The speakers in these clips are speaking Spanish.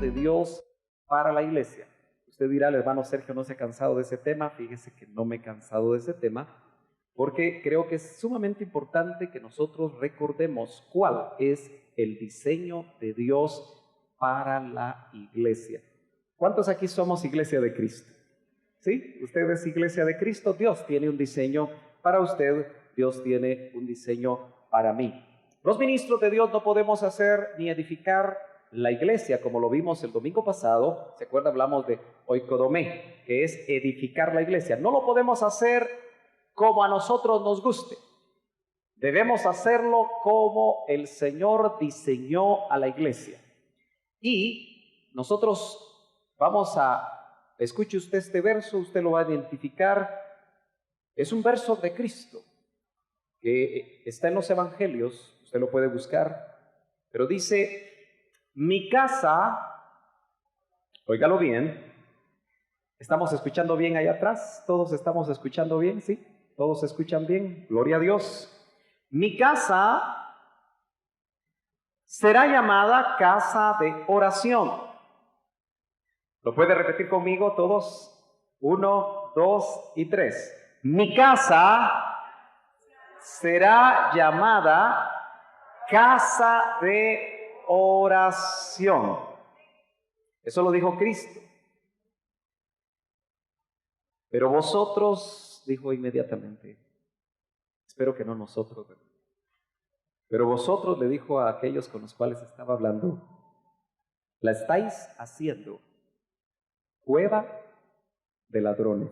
de Dios para la iglesia. Usted dirá, el hermano Sergio no se ha cansado de ese tema. Fíjese que no me he cansado de ese tema, porque creo que es sumamente importante que nosotros recordemos cuál es el diseño de Dios para la iglesia. ¿Cuántos aquí somos iglesia de Cristo? ¿Sí? Usted es iglesia de Cristo. Dios tiene un diseño para usted, Dios tiene un diseño para mí. Los ministros de Dios no podemos hacer ni edificar la iglesia, como lo vimos el domingo pasado. ¿Se acuerda? Hablamos de oikodomé, que es edificar la iglesia. No lo podemos hacer como a nosotros nos guste. Debemos hacerlo como el Señor diseñó a la iglesia. Y nosotros vamos a, escuche usted este verso, usted lo va a identificar. Es un verso de Cristo que está en los evangelios, usted lo puede buscar, pero dice: mi casa, óigalo bien, ¿estamos escuchando bien allá atrás? ¿Todos estamos escuchando bien? ¿Sí? ¿Todos escuchan bien? Gloria a Dios. Mi casa será llamada casa de oración. ¿Lo puede repetir conmigo todos? 1, 2 y 3. Mi casa será llamada casa de oración. Eso lo dijo Cristo. Pero vosotros, dijo inmediatamente, espero que no nosotros, pero vosotros, le dijo a aquellos con los cuales estaba hablando, la estáis haciendo cueva de ladrones.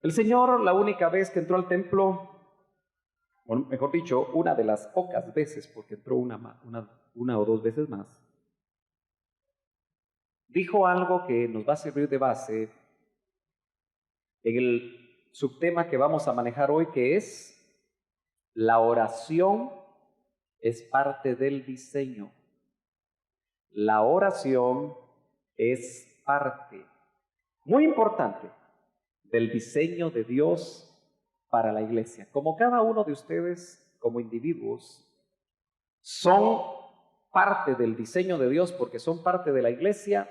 El Señor, la única vez que entró al templo, o mejor dicho, una de las pocas veces, porque entró una o dos veces más, dijo algo que nos va a servir de base en el subtema que vamos a manejar hoy, que es: la oración es parte del diseño. La oración es parte muy importante del diseño de Dios para la iglesia. Como cada uno de ustedes, como individuos, son parte del diseño de Dios porque son parte de la iglesia,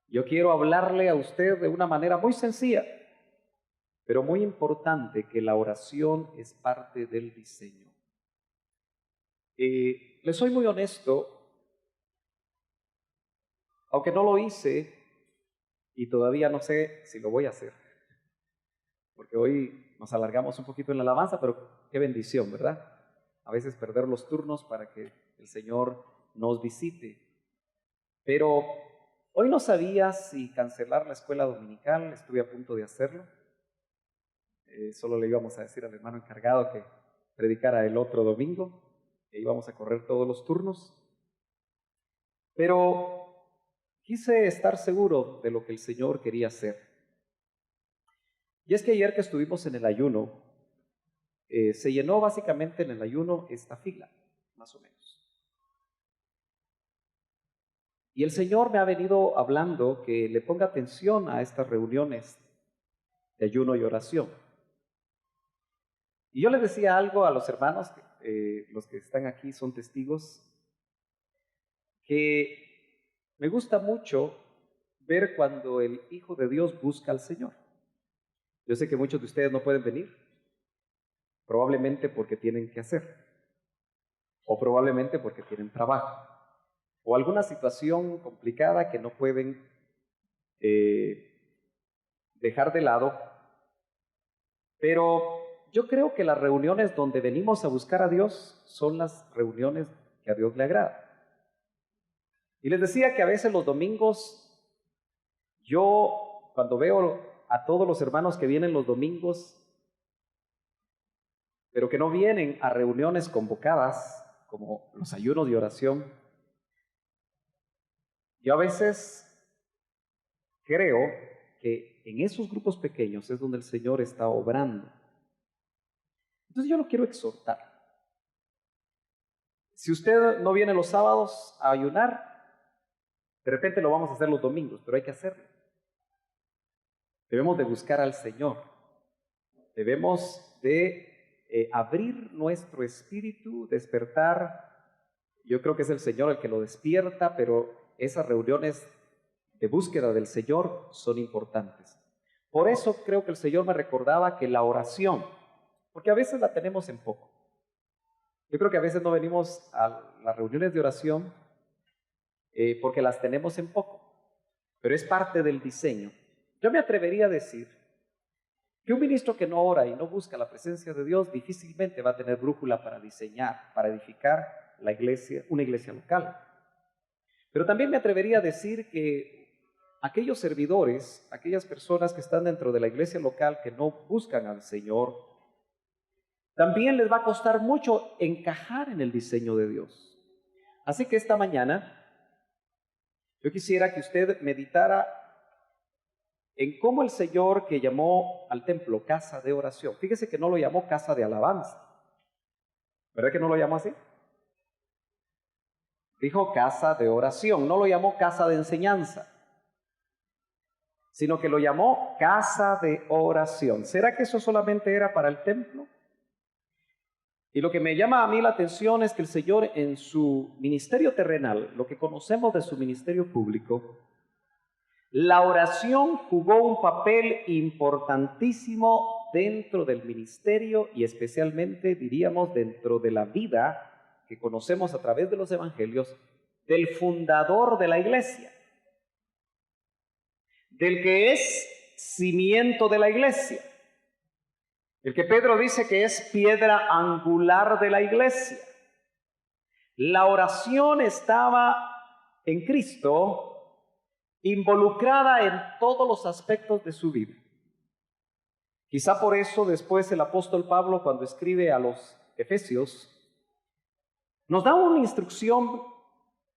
yo quiero hablarle a usted de una manera muy sencilla, pero muy importante, que la oración es parte del diseño. Le soy muy honesto, aunque no lo hice y todavía no sé si lo voy a hacer, porque hoy nos alargamos un poquito en la alabanza, pero qué bendición, ¿verdad? A veces perder los turnos para que el Señor nos visite. Pero hoy no sabía si cancelar la escuela dominical, estuve a punto de hacerlo. Solo le íbamos a decir al hermano encargado que predicara el otro domingo, que íbamos a correr todos los turnos. Pero quise estar seguro de lo que el Señor quería hacer. Y es que ayer que estuvimos en el ayuno, se llenó básicamente en el ayuno esta fila, más o menos. Y el Señor me ha venido hablando que le ponga atención a estas reuniones de ayuno y oración. Y yo les decía algo a los hermanos, los que están aquí son testigos, que me gusta mucho ver cuando el Hijo de Dios busca al Señor. Yo sé que muchos de ustedes no pueden venir, probablemente porque tienen que hacer, o probablemente porque tienen trabajo, o alguna situación complicada que no pueden dejar de lado. Pero yo creo que las reuniones donde venimos a buscar a Dios son las reuniones que a Dios le agrada. Y les decía que a veces los domingos, yo cuando veo a todos los hermanos que vienen los domingos, pero que no vienen a reuniones convocadas, como los ayunos de oración, yo a veces creo que en esos grupos pequeños es donde el Señor está obrando. Entonces yo lo quiero exhortar. Si usted no viene los sábados a ayunar, de repente lo vamos a hacer los domingos, pero hay que hacerlo. Debemos de buscar al Señor. Debemos de abrir nuestro espíritu, despertar Yo creo que es el Señor el que lo despierta, pero esas reuniones de búsqueda del Señor son importantes. Por eso creo que el Señor me recordaba que la oración, porque a veces la tenemos en poco. Yo creo que a veces no venimos a las reuniones de oración porque las tenemos en poco, pero es parte del diseño. Yo me atrevería a decir que un ministro que no ora y no busca la presencia de Dios difícilmente va a tener brújula para diseñar, para edificar la iglesia, una iglesia local. Pero también me atrevería a decir que aquellos servidores, aquellas personas que están dentro de la iglesia local que no buscan al Señor, también les va a costar mucho encajar en el diseño de Dios. Así que esta mañana yo quisiera que usted meditara en cómo el Señor, que llamó al templo casa de oración, fíjese que no lo llamó casa de alabanza, ¿verdad que no lo llamó así? Dijo casa de oración, no lo llamó casa de enseñanza, sino que lo llamó casa de oración. ¿Será que eso solamente era para el templo? Y lo que me llama a mí la atención es que el Señor en su ministerio terrenal, lo que conocemos de su ministerio público, la oración jugó un papel importantísimo dentro del ministerio y especialmente, diríamos, dentro de la vida que conocemos a través de los evangelios del fundador de la iglesia, del que es cimiento de la iglesia, el que Pedro dice que es piedra angular de la iglesia. La oración estaba en Cristo involucrada en todos los aspectos de su vida. Quizá por eso después el apóstol Pablo, cuando escribe a los Efesios, nos da una instrucción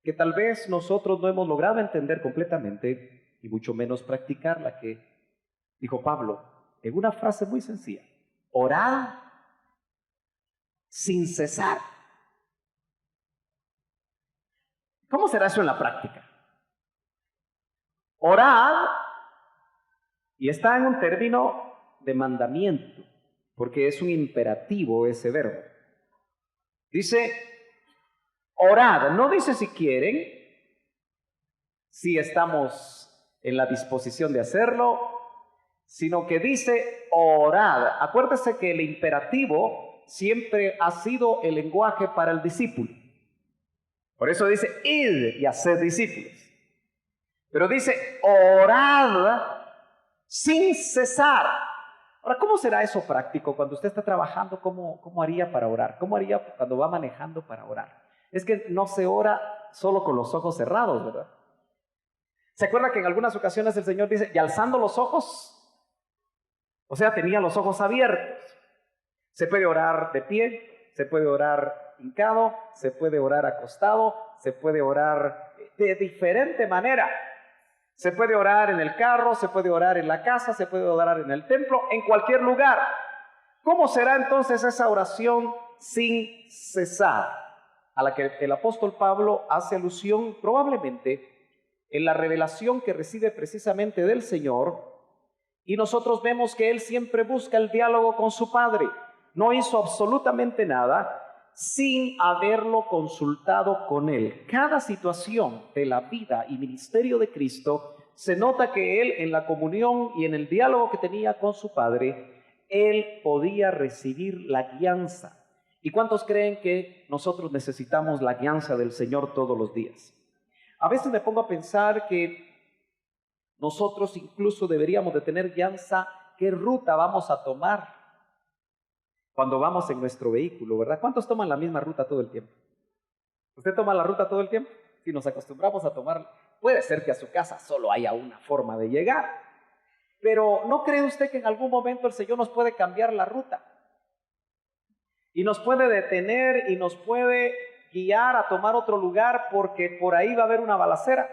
que tal vez nosotros no hemos logrado entender completamente y mucho menos practicarla, que dijo Pablo en una frase muy sencilla: orad sin cesar. ¿Cómo será eso en la práctica? Orad, y está en un término de mandamiento, porque es un imperativo ese verbo. Dice orad, no dice si quieren, si estamos en la disposición de hacerlo, sino que dice orad. Acuérdese que el imperativo siempre ha sido el lenguaje para el discípulo. Por eso dice id y haced discípulos. Pero dice orad sin cesar. Ahora, ¿cómo será eso práctico? Cuando usted está trabajando, ¿cómo haría para orar? ¿Cómo haría cuando va manejando para orar? Es que no se ora solo con los ojos cerrados, ¿verdad? ¿Se acuerda que en algunas ocasiones el Señor dice, y alzando los ojos? O sea, tenía los ojos abiertos. Se puede orar de pie, se puede orar hincado, se puede orar acostado, se puede orar de diferente manera. Se puede orar en el carro, se puede orar en la casa, se puede orar en el templo, en cualquier lugar. ¿Cómo será entonces esa oración sin cesar? A la que el apóstol Pablo hace alusión probablemente en la revelación que recibe precisamente del Señor, y nosotros vemos que él siempre busca el diálogo con su Padre. No hizo absolutamente nada sin haberlo consultado con él. Cada situación de la vida y ministerio de Cristo, se nota que él en la comunión y en el diálogo que tenía con su Padre, él podía recibir la guianza. ¿Y cuántos creen que nosotros necesitamos la guianza del Señor todos los días? A veces me pongo a pensar que nosotros incluso deberíamos de tener guianza qué ruta vamos a tomar cuando vamos en nuestro vehículo, ¿verdad? ¿Cuántos toman la misma ruta todo el tiempo? ¿Usted toma la ruta todo el tiempo? Si nos acostumbramos a tomar, puede ser que a su casa solo haya una forma de llegar, pero ¿no cree usted que en algún momento el Señor nos puede cambiar la ruta? Y nos puede detener y nos puede guiar a tomar otro lugar porque por ahí va a haber una balacera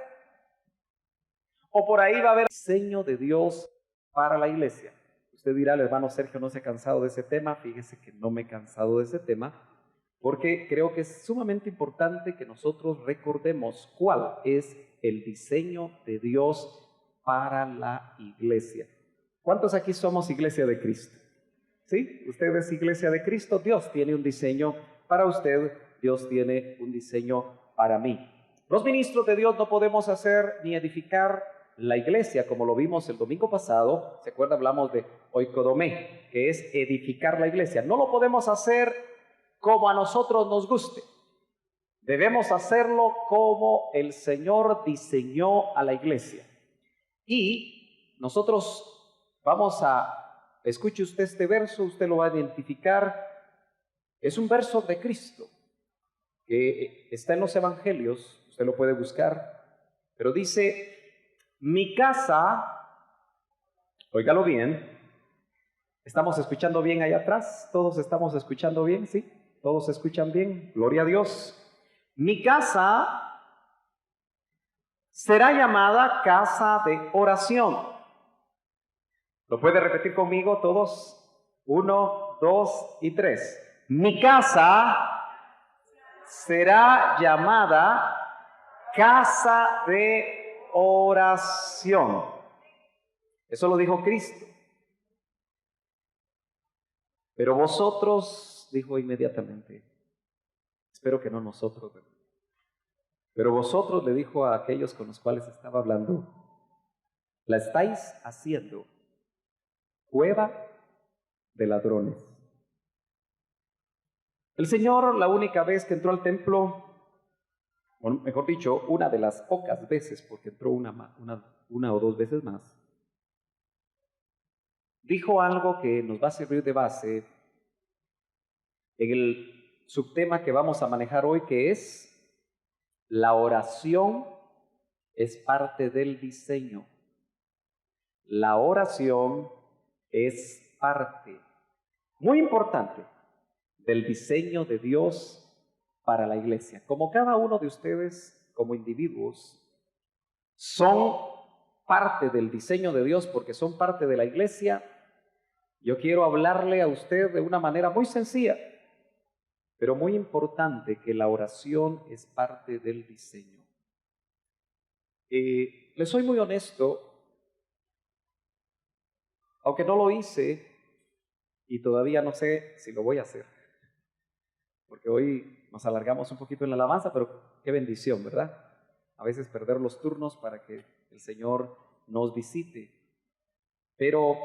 o por ahí va a haber diseño de Dios para la iglesia. Usted dirá, el hermano Sergio no se ha cansado de ese tema. Fíjese que no me he cansado de ese tema porque creo que es sumamente importante que nosotros recordemos cuál es el diseño de Dios para la iglesia. ¿Cuántos aquí somos iglesia de Cristo? ¿Sí? Usted es iglesia de Cristo. Dios tiene un diseño para usted Dios tiene un diseño para mí. Los ministros de Dios no podemos hacer ni edificar la iglesia, como lo vimos el domingo pasado. ¿Se acuerda? Hablamos de oikodomé, que es edificar la iglesia. No lo podemos hacer como a nosotros nos guste. Debemos hacerlo como el Señor diseñó a la iglesia. Y nosotros vamos a, escuche usted este verso, usted lo va a identificar. Es un verso de Cristo que está en los evangelios, usted lo puede buscar, pero dice: mi casa, óigalo bien, ¿estamos escuchando bien allá atrás? ¿Todos estamos escuchando bien? ¿Sí? ¿Todos escuchan bien? Gloria a Dios. Mi casa será llamada casa de oración. ¿Lo puede repetir conmigo todos? 1, 2 y 3. Mi casa será llamada casa de oración. Eso lo dijo Cristo. Pero vosotros, dijo inmediatamente, espero que no nosotros, pero vosotros, le dijo a aquellos con los cuales estaba hablando, la estáis haciendo cueva de ladrones. El Señor, la única vez que entró al templo, o mejor dicho, una de las pocas veces, porque entró una o dos veces más, dijo algo que nos va a servir de base en el subtema que vamos a manejar hoy, que es: la oración es parte del diseño. La oración es parte muy importante del diseño de Dios para la iglesia. Como cada uno de ustedes, como individuos, son parte del diseño de Dios porque son parte de la iglesia, yo quiero hablarle a usted de una manera muy sencilla, pero muy importante, que la oración es parte del diseño. Les soy muy honesto, aunque no lo hice y todavía no sé si lo voy a hacer, porque hoy nos alargamos un poquito en la alabanza, pero qué bendición, ¿verdad? A veces perder los turnos para que el Señor nos visite. Pero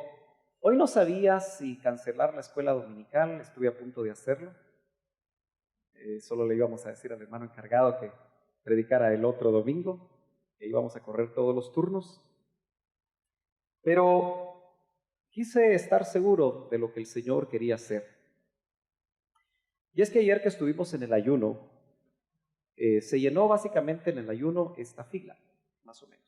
hoy no sabía si cancelar la escuela dominical, estuve a punto de hacerlo. Solo le íbamos a decir al hermano encargado que predicara el otro domingo, que íbamos a correr todos los turnos. Pero quise estar seguro de lo que el Señor quería hacer. Y es que ayer que estuvimos en el ayuno, se llenó básicamente en el ayuno esta fila, más o menos.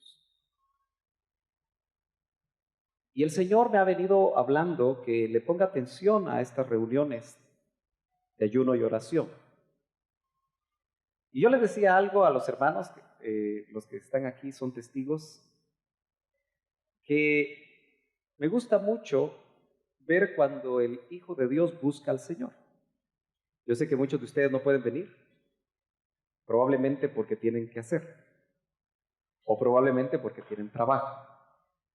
Y el Señor me ha venido hablando que le ponga atención a estas reuniones de ayuno y oración. Y yo les decía algo a los hermanos, los que están aquí son testigos, que me gusta mucho ver cuando el Hijo de Dios busca al Señor. Yo sé que muchos de ustedes no pueden venir, probablemente porque tienen que hacer, o probablemente porque tienen trabajo,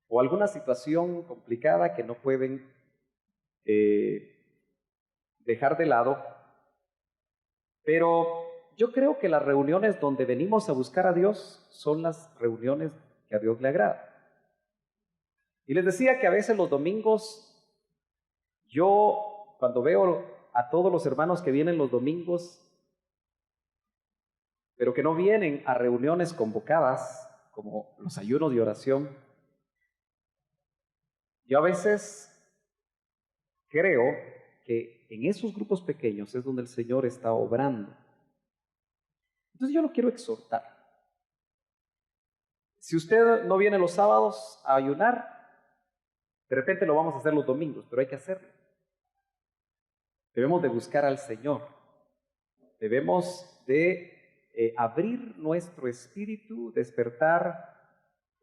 o alguna situación complicada que no pueden dejar de lado. Pero yo creo que las reuniones donde venimos a buscar a Dios son las reuniones que a Dios le agrada. Y les decía que a veces los domingos, yo cuando veo a todos los hermanos que vienen los domingos, pero que no vienen a reuniones convocadas, como los ayunos de oración, yo a veces creo que en esos grupos pequeños es donde el Señor está obrando. Entonces yo lo quiero exhortar. Si usted no viene los sábados a ayunar, de repente lo vamos a hacer los domingos, pero hay que hacerlo. Debemos de buscar al Señor. Debemos de abrir nuestro espíritu, despertar.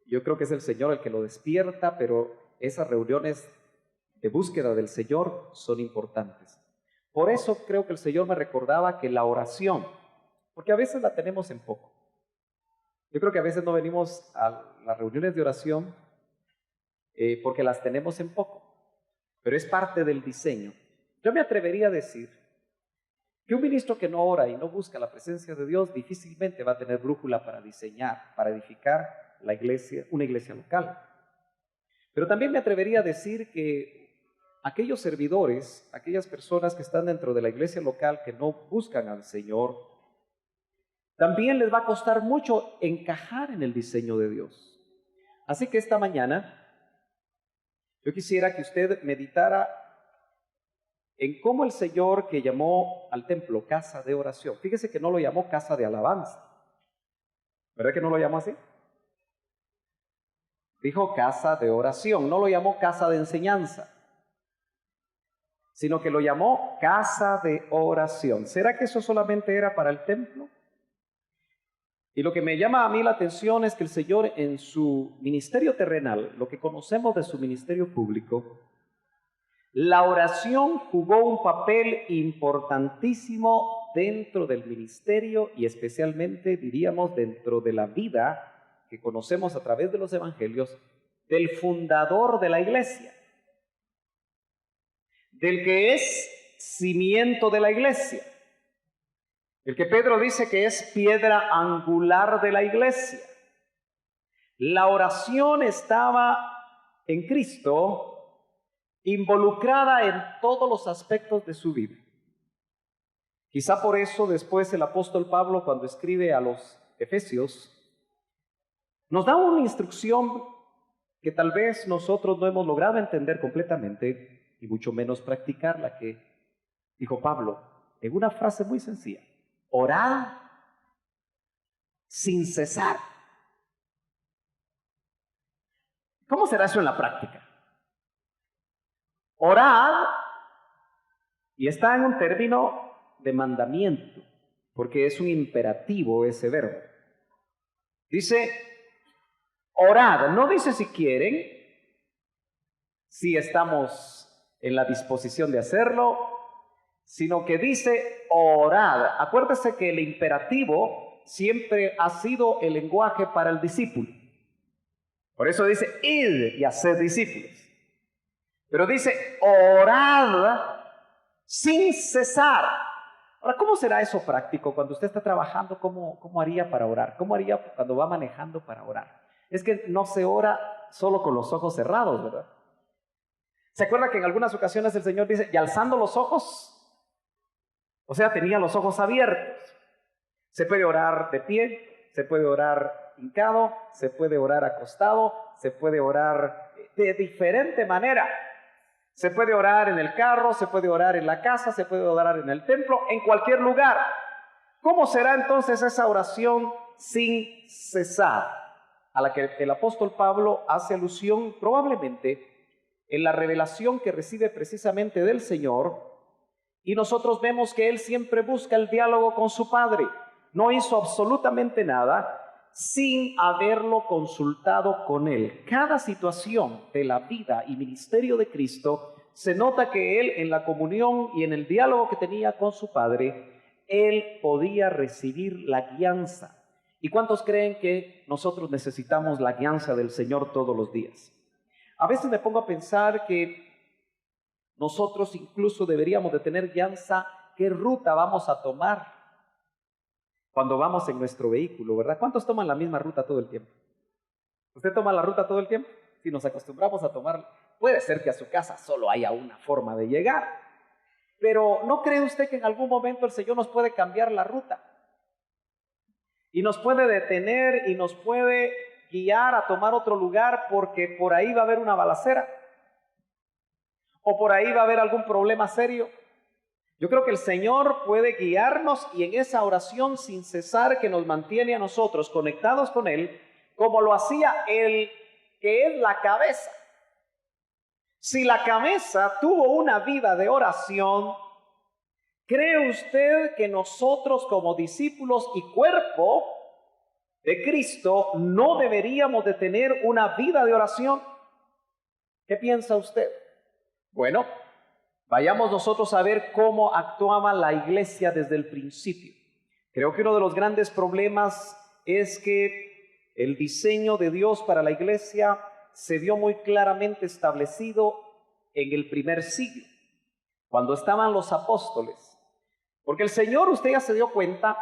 Yo creo que es el Señor el que lo despierta, pero esas reuniones de búsqueda del Señor son importantes. Por eso creo que el Señor me recordaba que la oración, porque a veces la tenemos en poco. Yo creo que a veces no venimos a las reuniones de oración porque las tenemos en poco, pero es parte del diseño. Yo me atrevería a decir Que un ministro que no ora y no busca la presencia de Dios difícilmente va a tener brújula para diseñar, para edificar la iglesia, una iglesia local. Pero también me atrevería a decir que aquellos servidores, aquellas personas que están dentro de la iglesia local que no buscan al Señor, también les va a costar mucho encajar en el diseño de Dios. Así que esta mañana yo quisiera que usted meditara en cómo el Señor, que llamó al templo casa de oración, fíjese que no lo llamó casa de alabanza, ¿verdad que no lo llamó así? Dijo casa de oración, no lo llamó casa de enseñanza, sino que lo llamó casa de oración. ¿Será que eso solamente era para el templo? Y lo que me llama a mí la atención es que el Señor en su ministerio terrenal, lo que conocemos de su ministerio público, la oración jugó un papel importantísimo dentro del ministerio y especialmente, diríamos, dentro de la vida que conocemos a través de los evangelios del fundador de la iglesia, del que es cimiento de la iglesia, el que Pedro dice que es piedra angular de la iglesia. La oración estaba en Cristo involucrada en todos los aspectos de su vida. Quizá por eso después el apóstol Pablo, cuando escribe a los Efesios, nos da una instrucción que tal vez nosotros no hemos logrado entender completamente y mucho menos practicarla, que dijo Pablo en una frase muy sencilla: orad sin cesar. ¿Cómo será eso en la práctica? Orad, y está en un término de mandamiento, porque es un imperativo ese verbo. Dice orad, no dice si quieren, si estamos en la disposición de hacerlo, sino que dice orad. Acuérdese que el imperativo siempre ha sido el lenguaje para el discípulo. Por eso dice id y haced discípulos. Pero dice orad sin cesar. Ahora, ¿cómo será eso práctico? Cuando usted está trabajando, ¿cómo haría para orar? ¿Cómo haría cuando va manejando para orar? Es que no se ora solo con los ojos cerrados, ¿verdad? ¿Se acuerda que en algunas ocasiones el Señor dice, y alzando los ojos? O sea, tenía los ojos abiertos. Se puede orar de pie, se puede orar hincado, se puede orar acostado, se puede orar de diferente manera. Se puede orar en el carro, se puede orar en la casa, se puede orar en el templo, en cualquier lugar. ¿Cómo será entonces esa oración sin cesar? A la que el apóstol Pablo hace alusión probablemente en la revelación que recibe precisamente del Señor, y nosotros vemos que él siempre busca el diálogo con su Padre. No hizo absolutamente nada sin haberlo consultado con él. Cada situación de la vida y ministerio de Cristo se nota que él, en la comunión y en el diálogo que tenía con su Padre, él podía recibir la guianza. ¿Y cuántos creen que nosotros necesitamos la guianza del Señor todos los días? A veces me pongo a pensar que nosotros incluso deberíamos de tener guianza qué ruta vamos a tomar cuando vamos en nuestro vehículo, ¿verdad? ¿Cuántos toman la misma ruta todo el tiempo? ¿Usted toma la ruta todo el tiempo? Si nos acostumbramos a tomarla, puede ser que a su casa solo haya una forma de llegar, pero ¿no cree usted que en algún momento el Señor nos puede cambiar la ruta? Y nos puede detener y nos puede guiar a tomar otro lugar porque por ahí va a haber una balacera o por ahí va a haber algún problema serio. Yo creo que el Señor puede guiarnos y en esa oración sin cesar que nos mantiene a nosotros conectados con Él, como lo hacía el que es la cabeza. Si la cabeza tuvo una vida de oración, ¿cree usted que nosotros como discípulos y cuerpo de Cristo no deberíamos de tener una vida de oración? ¿Qué piensa usted? Bueno, vayamos nosotros a ver cómo actuaba la iglesia desde el principio. Creo que uno de los grandes problemas es que el diseño de Dios para la iglesia se vio muy claramente establecido en el primer siglo, cuando estaban los apóstoles. Porque el Señor, usted ya se dio cuenta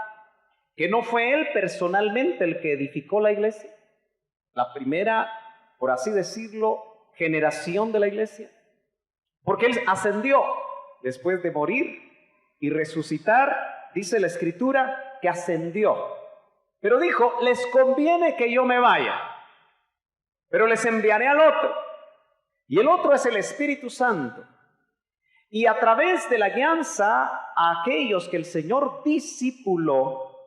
que no fue Él personalmente el que edificó la iglesia. La primera, por así decirlo, generación de la iglesia. Porque Él ascendió después de morir y resucitar, dice la Escritura, que ascendió. Pero dijo, les conviene que yo me vaya, pero les enviaré al otro. Y el otro es el Espíritu Santo. Y a través de la guianza a aquellos que el Señor discipuló,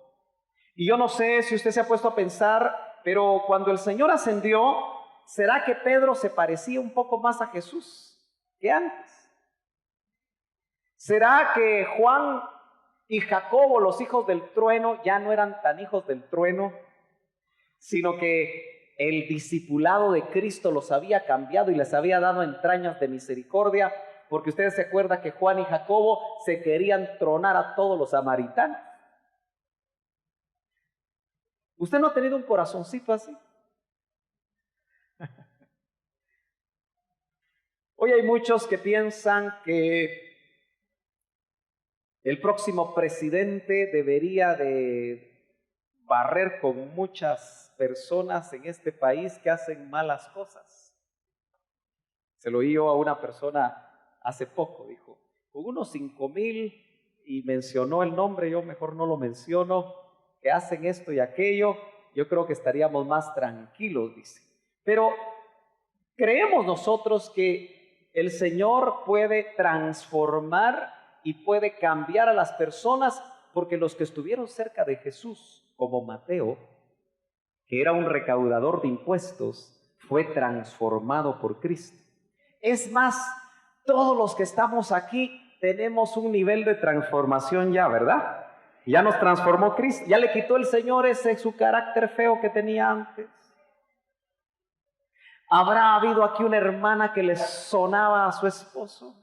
y yo no sé si usted se ha puesto a pensar, pero cuando el Señor ascendió, ¿será que Pedro se parecía un poco más a Jesús que antes? ¿Será que Juan y Jacobo, los hijos del trueno, ya no eran tan hijos del trueno, sino que el discipulado de Cristo los había cambiado y les había dado entrañas de misericordia? Porque ustedes se acuerdan que Juan y Jacobo se querían tronar a todos los samaritanos. ¿Usted no ha tenido un corazoncito así? Hoy hay muchos que piensan que el próximo presidente debería de barrer con muchas personas en este país que hacen malas cosas. Se lo oí yo a una persona hace poco, dijo, con unos 5,000, y mencionó el nombre, yo mejor no lo menciono, que hacen esto y aquello, yo creo que estaríamos más tranquilos, dice. Pero creemos nosotros que el Señor puede transformar y puede cambiar a las personas, porque los que estuvieron cerca de Jesús, como Mateo, que era un recaudador de impuestos, fue transformado por Cristo. Es más, todos los que estamos aquí tenemos un nivel de transformación ya, ¿verdad? Ya nos transformó Cristo, ya le quitó el Señor ese su carácter feo que tenía antes. ¿Habrá habido aquí una hermana que le sonaba a su esposo?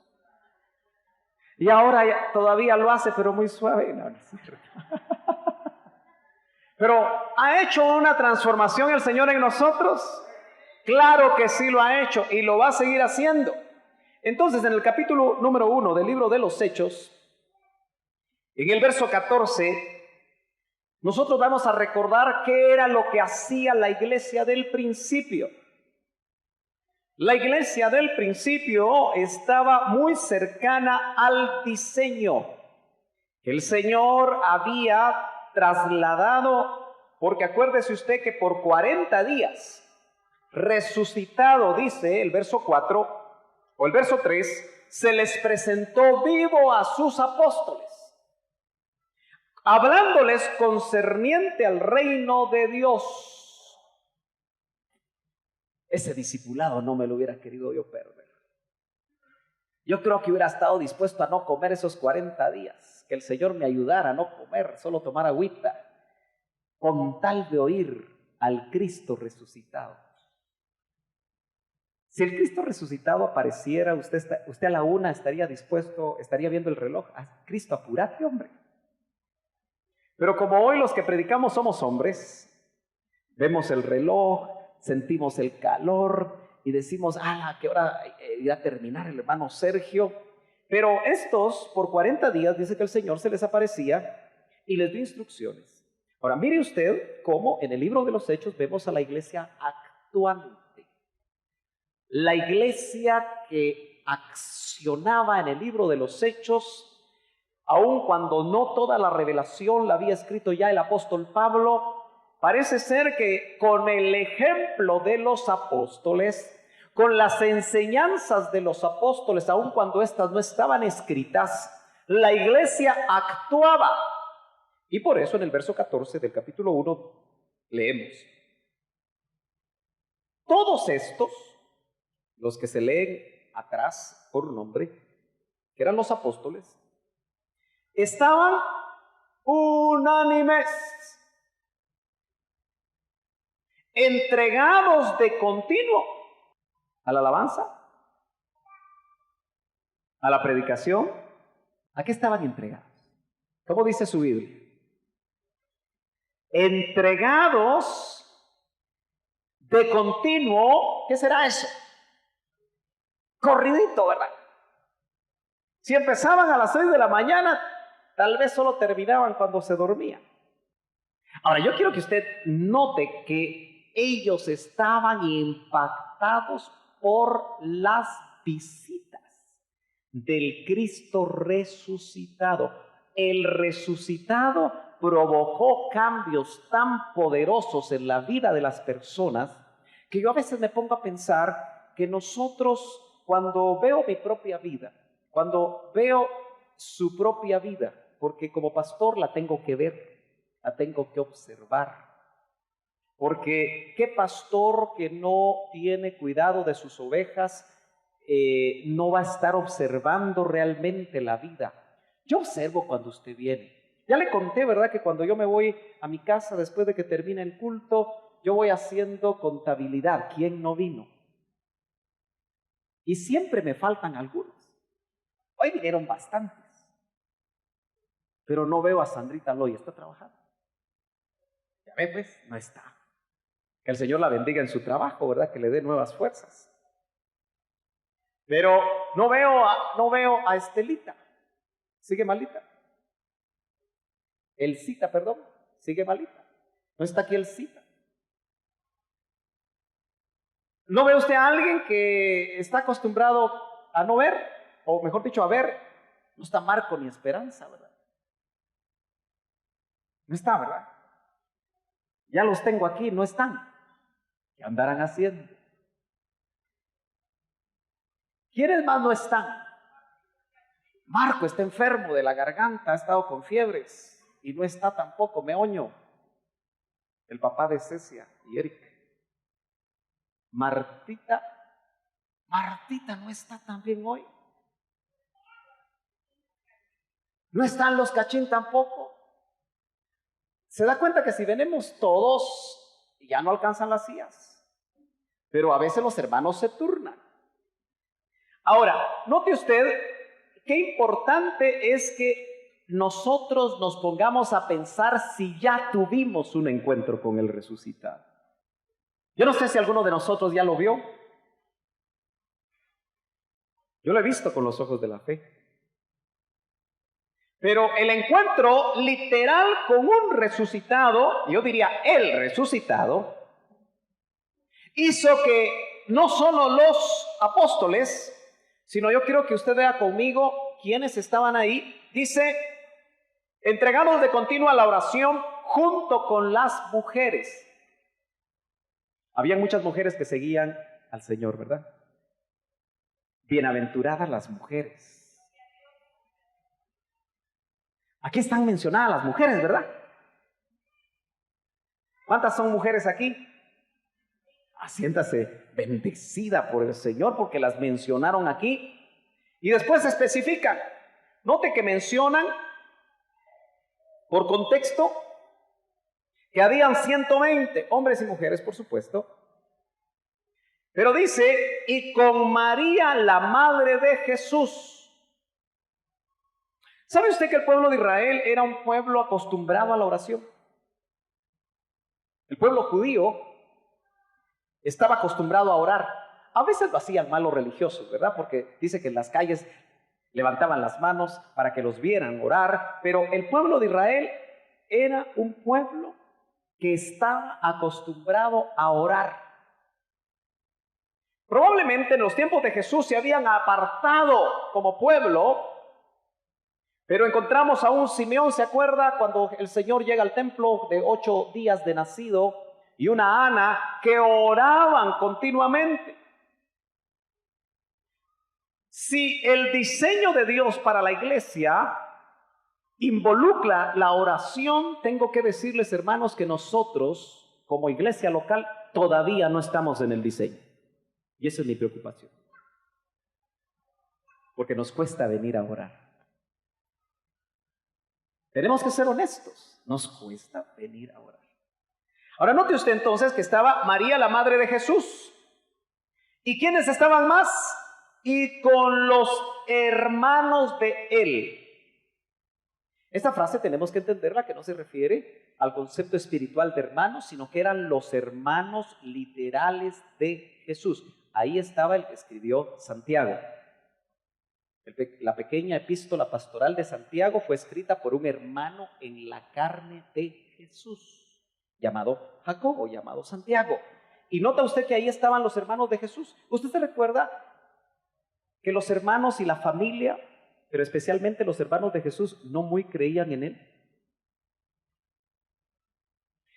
Y ahora todavía lo hace, pero muy suave. No, no es cierto. Pero ¿ha hecho una transformación el Señor en nosotros? Claro que sí lo ha hecho y lo va a seguir haciendo. Entonces, en el capítulo número 1 del libro de los Hechos, en el verso 14, nosotros vamos a recordar qué era lo que hacía la iglesia del principio. La iglesia del principio estaba muy cercana al diseño que el Señor había trasladado, porque acuérdese usted que por 40 días, resucitado, dice el verso 4 o el verso 3, se les presentó vivo a sus apóstoles, hablándoles concerniente al reino de Dios. Ese discipulado no me lo hubiera querido yo perder. Yo creo que hubiera estado dispuesto a no comer esos 40 días, que el Señor me ayudara a no comer, solo tomar agüita, con tal de oír al Cristo resucitado. Si el Cristo resucitado apareciera, usted a la 1 estaría dispuesto, estaría viendo el reloj. Cristo, apúrate, hombre. Pero como hoy los que predicamos somos hombres, vemos el reloj, sentimos el calor y decimos, ¿a qué hora irá a terminar el hermano Sergio? Pero estos, por 40 días, dice que el Señor se les aparecía y les dio instrucciones. Ahora, mire usted cómo en el libro de los Hechos vemos a la iglesia actuante. La iglesia que accionaba en el libro de los Hechos, aun cuando no toda la revelación la había escrito ya el apóstol Pablo, parece ser que con el ejemplo de los apóstoles, con las enseñanzas de los apóstoles, aun cuando éstas no estaban escritas, la iglesia actuaba. Y por eso en el verso 14 del capítulo 1 leemos: todos estos, los que se leen atrás por nombre, que eran los apóstoles, estaban unánimes, entregados de continuo a la alabanza, a la predicación. ¿A qué estaban entregados? ¿Cómo dice su Biblia? Entregados de continuo. ¿Qué será eso? Corridito, ¿verdad? Si empezaban a las 6 de la mañana, tal vez solo terminaban cuando se dormían. Ahora, yo quiero que usted note que ellos estaban impactados por las visitas del Cristo resucitado. El resucitado provocó cambios tan poderosos en la vida de las personas que yo a veces me pongo a pensar que nosotros, cuando veo mi propia vida, cuando veo su propia vida, porque como pastor la tengo que ver, la tengo que observar, porque qué pastor que no tiene cuidado de sus ovejas no va a estar observando realmente la vida. Yo observo cuando usted viene. Ya le conté, ¿verdad?, que cuando yo me voy a mi casa después de que termina el culto, yo voy haciendo contabilidad. ¿Quién no vino? Y siempre me faltan algunos. Hoy vinieron bastantes. Pero no veo a Sandrita Loy, está trabajando. Ya ve, pues, no está. Que el Señor la bendiga en su trabajo, ¿verdad?, que le dé nuevas fuerzas. Pero no veo a Estelita. ¿Sigue malita? Elcita, perdón, sigue malita. No está aquí Elcita. ¿No ve usted a alguien que está acostumbrado a no ver? O mejor dicho, a ver. No está Marco ni Esperanza, ¿verdad? No está, ¿verdad? Ya los tengo aquí, no están. ¿Qué andarán haciendo? ¿Quiénes más no están? Marco está enfermo de la garganta, ha estado con fiebres. Y no está tampoco Meoño, el papá de Cecia y Eric. Martita no está también hoy. No están los Cachín tampoco. Se da cuenta que si venimos todos, ya no alcanzan las sillas. Pero a veces los hermanos se turnan. Ahora, note usted qué importante es que nosotros nos pongamos a pensar si ya tuvimos un encuentro con el resucitado. Yo no sé si alguno de nosotros ya lo vio. Yo lo he visto con los ojos de la fe. Pero el encuentro literal con un resucitado, yo diría el resucitado, hizo que no solo los apóstoles, sino yo quiero que usted vea conmigo quienes estaban ahí. Dice, entregados de continuo a la oración junto con las mujeres. Había muchas mujeres que seguían al Señor, ¿verdad? Bienaventuradas las mujeres. Aquí están mencionadas las mujeres, ¿verdad? ¿Cuántas son mujeres aquí? Siéntase bendecida por el Señor porque las mencionaron aquí. Y después se especifican. Note que mencionan, por contexto, que habían 120 hombres y mujeres, por supuesto. Pero dice, y con María, la madre de Jesús. ¿Sabe usted que el pueblo de Israel era un pueblo acostumbrado a la oración? El pueblo judío estaba acostumbrado a orar. A veces lo hacían mal los religiosos, ¿verdad? Porque dice que en las calles levantaban las manos para que los vieran orar. Pero el pueblo de Israel era un pueblo que estaba acostumbrado a orar. Probablemente en los tiempos de Jesús se habían apartado como pueblo, pero encontramos a un Simeón, ¿se acuerda? Cuando el Señor llega al templo de 8 días de nacido, y una Ana que oraban continuamente. Si el diseño de Dios para la iglesia involucra la oración, tengo que decirles, hermanos, que nosotros, como iglesia local, todavía no estamos en el diseño. Y esa es mi preocupación. Porque nos cuesta venir a orar. Tenemos que ser honestos. Nos cuesta venir a orar. Ahora note usted entonces que estaba María, la madre de Jesús. ¿Y quiénes estaban más? Y con los hermanos de él. Esta frase tenemos que entenderla, que no se refiere al concepto espiritual de hermanos, sino que eran los hermanos literales de Jesús. Ahí estaba el que escribió Santiago. La pequeña epístola pastoral de Santiago fue escrita por un hermano en la carne de Jesús, llamado Jacobo, llamado Santiago. Y nota usted que ahí estaban los hermanos de Jesús. ¿Usted se recuerda que los hermanos y la familia, pero especialmente los hermanos de Jesús, no muy creían en él?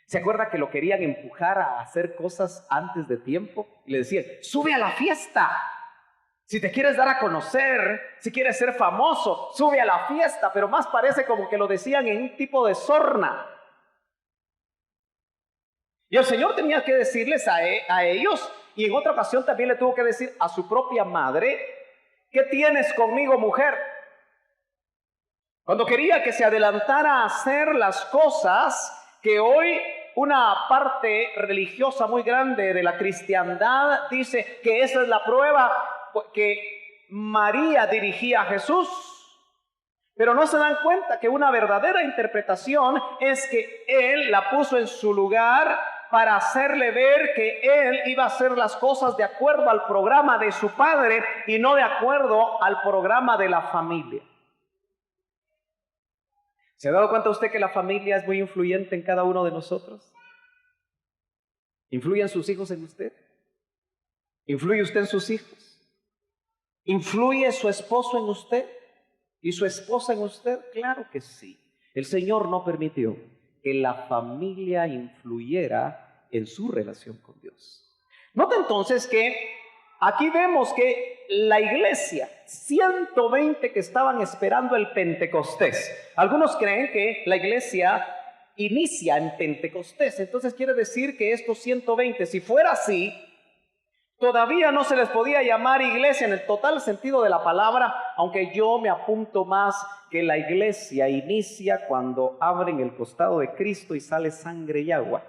¿Se acuerda que lo querían empujar a hacer cosas antes de tiempo? Y le decían, sube a la fiesta. Si te quieres dar a conocer, si quieres ser famoso, sube a la fiesta. Pero más parece como que lo decían en un tipo de sorna. Y el Señor tenía que decirles a ellos, y en otra ocasión también le tuvo que decir a su propia madre, ¿qué tienes conmigo, mujer? Cuando quería que se adelantara a hacer las cosas que hoy una parte religiosa muy grande de la cristiandad dice que esa es la prueba que María dirigía a Jesús. Pero no se dan cuenta que una verdadera interpretación es que Él la puso en su lugar para hacerle ver que Él iba a hacer las cosas de acuerdo al programa de su padre y no de acuerdo al programa de la familia. ¿Se ha dado cuenta usted que la familia es muy influyente en cada uno de nosotros? ¿Influyen sus hijos en usted? ¿Influye usted en sus hijos? ¿Influye su esposo en usted? ¿Y su esposa en usted? Claro que sí. El Señor no permitió que la familia influyera en su relación con Dios. Nota entonces que aquí vemos que la iglesia, 120 que estaban esperando el Pentecostés. Algunos creen que la iglesia inicia en Pentecostés. Entonces quiere decir que estos 120, si fuera así, todavía no se les podía llamar iglesia en el total sentido de la palabra, aunque yo me apunto más que la iglesia inicia cuando abren el costado de Cristo y sale sangre y agua.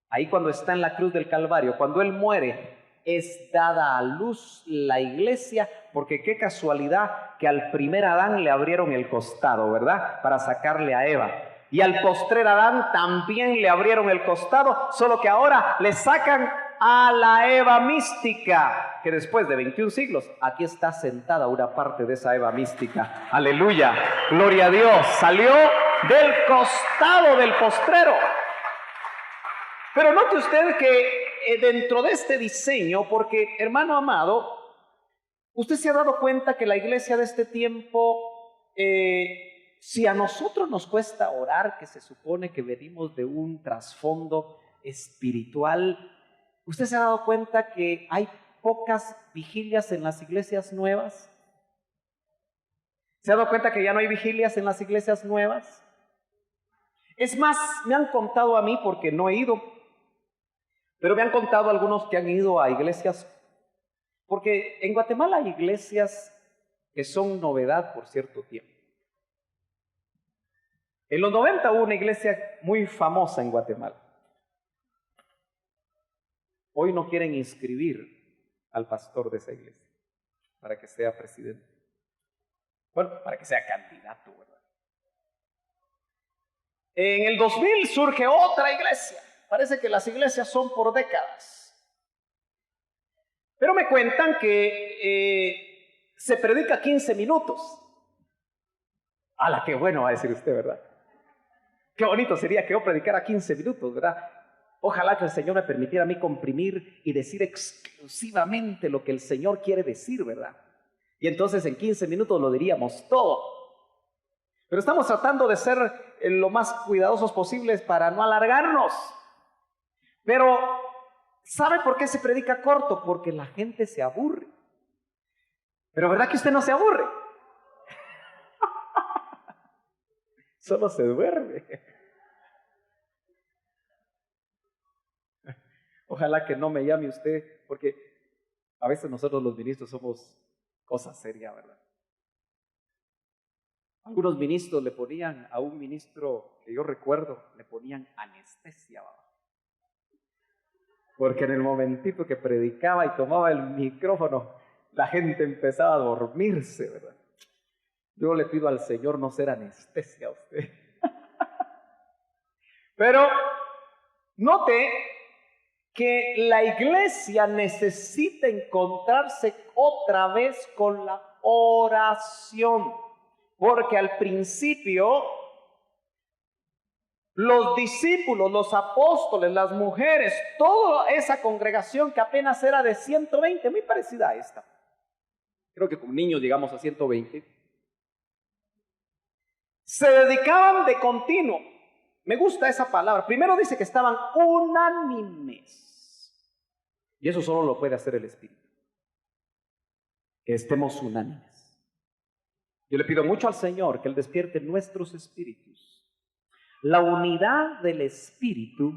Ahí cuando está en la cruz del Calvario, cuando Él muere, es dada a luz la iglesia, porque qué casualidad que al primer Adán le abrieron el costado, ¿verdad? Para sacarle a Eva. Y al postrer Adán también le abrieron el costado, solo que ahora le sacan a la Eva mística, que después de 21 siglos, aquí está sentada una parte de esa Eva mística. Aleluya, gloria a Dios, salió del costado del postrero. Pero note usted que dentro de este diseño, porque hermano amado, usted se ha dado cuenta que la iglesia de este tiempo, si a nosotros nos cuesta orar, que se supone que venimos de un trasfondo espiritual, ¿usted se ha dado cuenta que hay pocas vigilias en las iglesias nuevas? ¿Se ha dado cuenta que ya no hay vigilias en las iglesias nuevas? Es más, me han contado a mí, porque no he ido, pero me han contado algunos que han ido a iglesias, porque en Guatemala hay iglesias que son novedad por cierto tiempo. En los 90 hubo una iglesia muy famosa en Guatemala. Hoy no quieren inscribir al pastor de esa iglesia para que sea presidente. Bueno, para que sea candidato, ¿verdad? En el 2000 surge otra iglesia. Parece que las iglesias son por décadas. Pero me cuentan que se predica 15 minutos. ¡Hala, qué bueno!, va a decir usted, ¿verdad? Qué bonito sería que yo predicara 15 minutos, ¿verdad? Ojalá que el Señor me permitiera a mí comprimir y decir exclusivamente lo que el Señor quiere decir, ¿verdad? Y entonces en 15 minutos lo diríamos todo. Pero estamos tratando de ser lo más cuidadosos posibles para no alargarnos. Pero, ¿sabe por qué se predica corto? Porque la gente se aburre. Pero ¿verdad que usted no se aburre? Solo se duerme. Ojalá que no me llame usted, porque a veces nosotros los ministros somos cosa seria, ¿verdad? Algunos ministros le ponían, a un ministro que yo recuerdo, le ponían anestesia, ¿verdad? Porque en el momentito que predicaba y tomaba el micrófono, la gente empezaba a dormirse, ¿verdad? Yo le pido al Señor no ser anestesia a usted. Pero note que la iglesia necesita encontrarse otra vez con la oración, porque al principio los discípulos, los apóstoles, las mujeres, toda esa congregación que apenas era de 120, muy parecida a esta, creo que con niños llegamos a 120, se dedicaban de continuo. Me gusta esa palabra. Primero dice que estaban unánimes. Y eso solo lo puede hacer el Espíritu. Que estemos unánimes. Yo le pido mucho al Señor que Él despierte nuestros espíritus. La unidad del Espíritu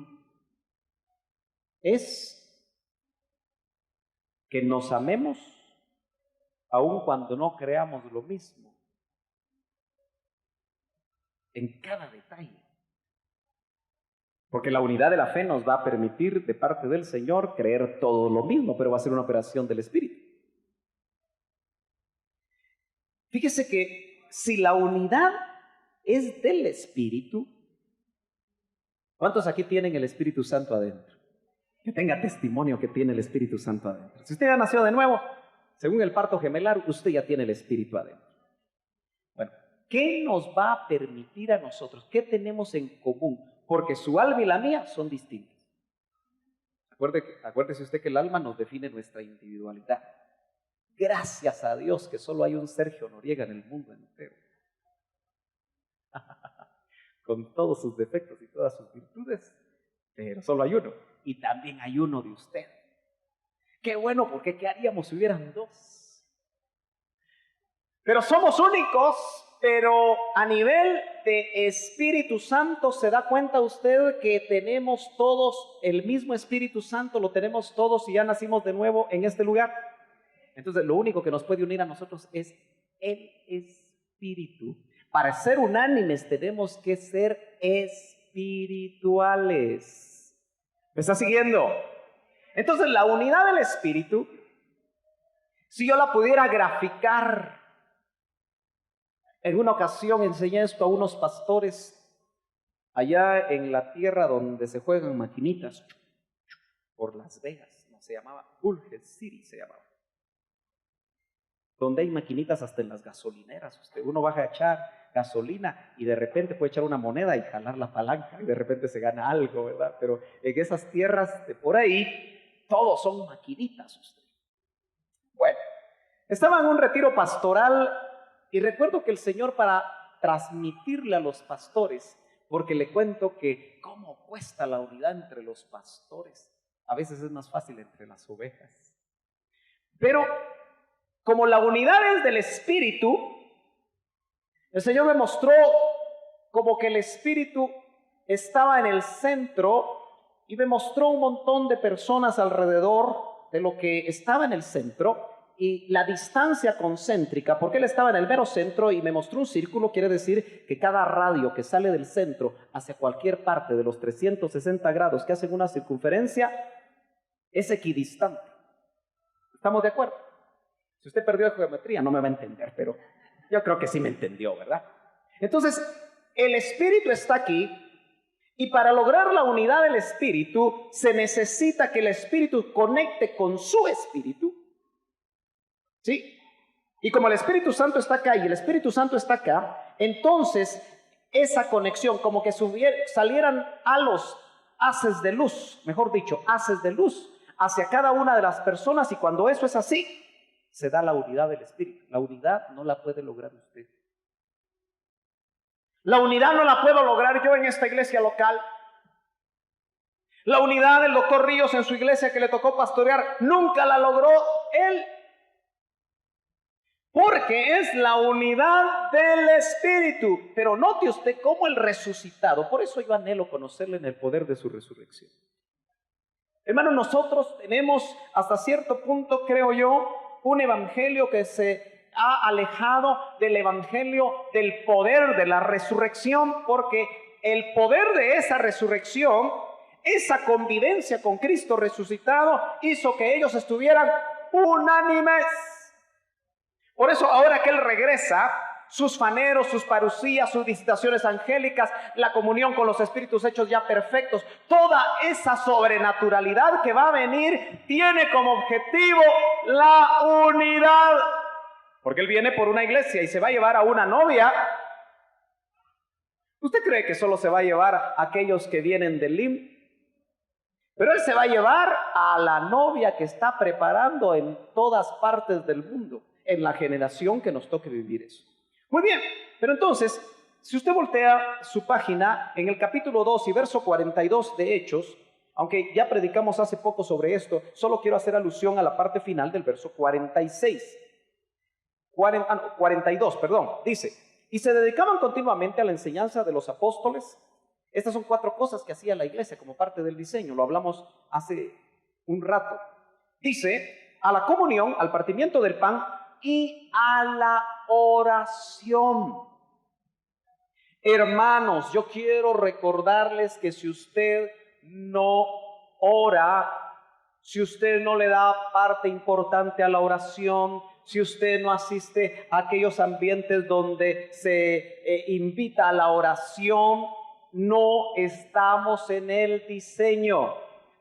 es que nos amemos aun cuando no creamos lo mismo. En cada detalle. Porque la unidad de la fe nos va a permitir de parte del Señor creer todo lo mismo, pero va a ser una operación del Espíritu. Fíjese que si la unidad es del Espíritu, ¿cuántos aquí tienen el Espíritu Santo adentro? Que tenga testimonio que tiene el Espíritu Santo adentro. Si usted ya nació de nuevo, según el parto gemelar, usted ya tiene el Espíritu adentro. Bueno, ¿qué nos va a permitir a nosotros? ¿Qué tenemos en común? Porque su alma y la mía son distintas. Acuérdese usted que el alma nos define nuestra individualidad. Gracias a Dios que solo hay un Sergio Noriega en el mundo entero. Con todos sus defectos y todas sus virtudes, pero solo hay uno. Y también hay uno de usted. Qué bueno, porque ¿qué haríamos si hubieran dos? Pero somos únicos. Pero a nivel de Espíritu Santo, ¿se da cuenta usted que tenemos todos el mismo Espíritu Santo? Lo tenemos todos y ya nacimos de nuevo en este lugar. Entonces, lo único que nos puede unir a nosotros es el Espíritu. Para ser unánimes tenemos que ser espirituales. ¿Me está siguiendo? Entonces, la unidad del Espíritu, si yo la pudiera graficar. En una ocasión enseñé esto a unos pastores allá en la tierra donde se juegan maquinitas, por Las Vegas, no se llamaba, Culver City se llamaba. Donde hay maquinitas hasta en las gasolineras. Uno baja a echar gasolina y de repente puede echar una moneda y jalar la palanca y de repente se gana algo, ¿verdad? Pero en esas tierras de por ahí, todos son maquinitas. Bueno, estaba en un retiro pastoral. Y recuerdo que el Señor, para transmitirle a los pastores, porque le cuento que cómo cuesta la unidad entre los pastores, a veces es más fácil entre las ovejas. Pero como la unidad es del Espíritu, el Señor me mostró como que el Espíritu estaba en el centro y me mostró un montón de personas alrededor de lo que estaba en el centro. Y la distancia concéntrica, porque él estaba en el mero centro y me mostró un círculo, quiere decir que cada radio que sale del centro hacia cualquier parte de los 360 grados que hacen una circunferencia es equidistante. ¿Estamos de acuerdo? Si usted perdió geometría no me va a entender, pero yo creo que sí me entendió, ¿verdad? Entonces, el Espíritu está aquí y para lograr la unidad del Espíritu se necesita que el Espíritu conecte con su Espíritu. ¿Sí? Y como el Espíritu Santo está acá y el Espíritu Santo está acá, entonces esa conexión, como que salieran haces de luz, mejor dicho, haces de luz hacia cada una de las personas, y cuando eso es así, se da la unidad del Espíritu. La unidad no la puede lograr usted. La unidad no la puedo lograr yo en esta iglesia local. La unidad del doctor Ríos en su iglesia que le tocó pastorear, nunca la logró él. Porque es la unidad del Espíritu. Pero note usted cómo el resucitado, por eso yo anhelo conocerle en el poder de su resurrección. Hermano, nosotros tenemos hasta cierto punto, creo yo, un evangelio que se ha alejado del evangelio del poder de la resurrección, porque el poder de esa resurrección, esa convivencia con Cristo resucitado, hizo que ellos estuvieran unánimes. Por eso ahora que Él regresa, sus faneros, sus parucías, sus visitaciones angélicas, la comunión con los espíritus hechos ya perfectos, toda esa sobrenaturalidad que va a venir tiene como objetivo la unidad. Porque Él viene por una iglesia y se va a llevar a una novia. ¿Usted cree que solo se va a llevar a aquellos que vienen del LIM? Pero Él se va a llevar a la novia que está preparando en todas partes del mundo, en la generación que nos toque vivir eso. Muy bien, pero entonces, si usted voltea su página, en el capítulo 2 y verso 42 de Hechos, aunque ya predicamos hace poco sobre esto, solo quiero hacer alusión a la parte final del verso 42, dice: y se dedicaban continuamente a la enseñanza de los apóstoles. Estas son 4 cosas que hacía la iglesia como parte del diseño, lo hablamos hace un rato. Dice: a la comunión, al partimiento del pan y a la oración. Hermanos, yo quiero recordarles que si usted no ora, si usted no le da parte importante a la oración, si usted no asiste a aquellos ambientes donde se invita a la oración, no estamos en el diseño.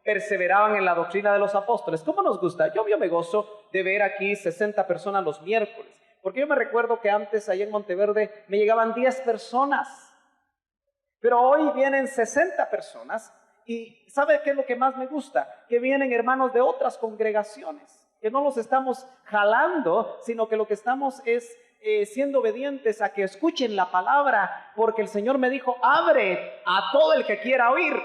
Perseveraban en la doctrina de los apóstoles. ¿Cómo nos gusta? Yo me gozo de ver aquí 60 personas los miércoles, porque yo me recuerdo que antes allá en Monteverde me llegaban 10 personas, pero hoy vienen 60 personas. Y ¿sabe qué es lo que más me gusta? Que vienen hermanos de otras congregaciones, que no los estamos jalando, sino que lo que estamos es siendo obedientes a que escuchen la palabra, porque el Señor me dijo: abre a todo el que quiera oír.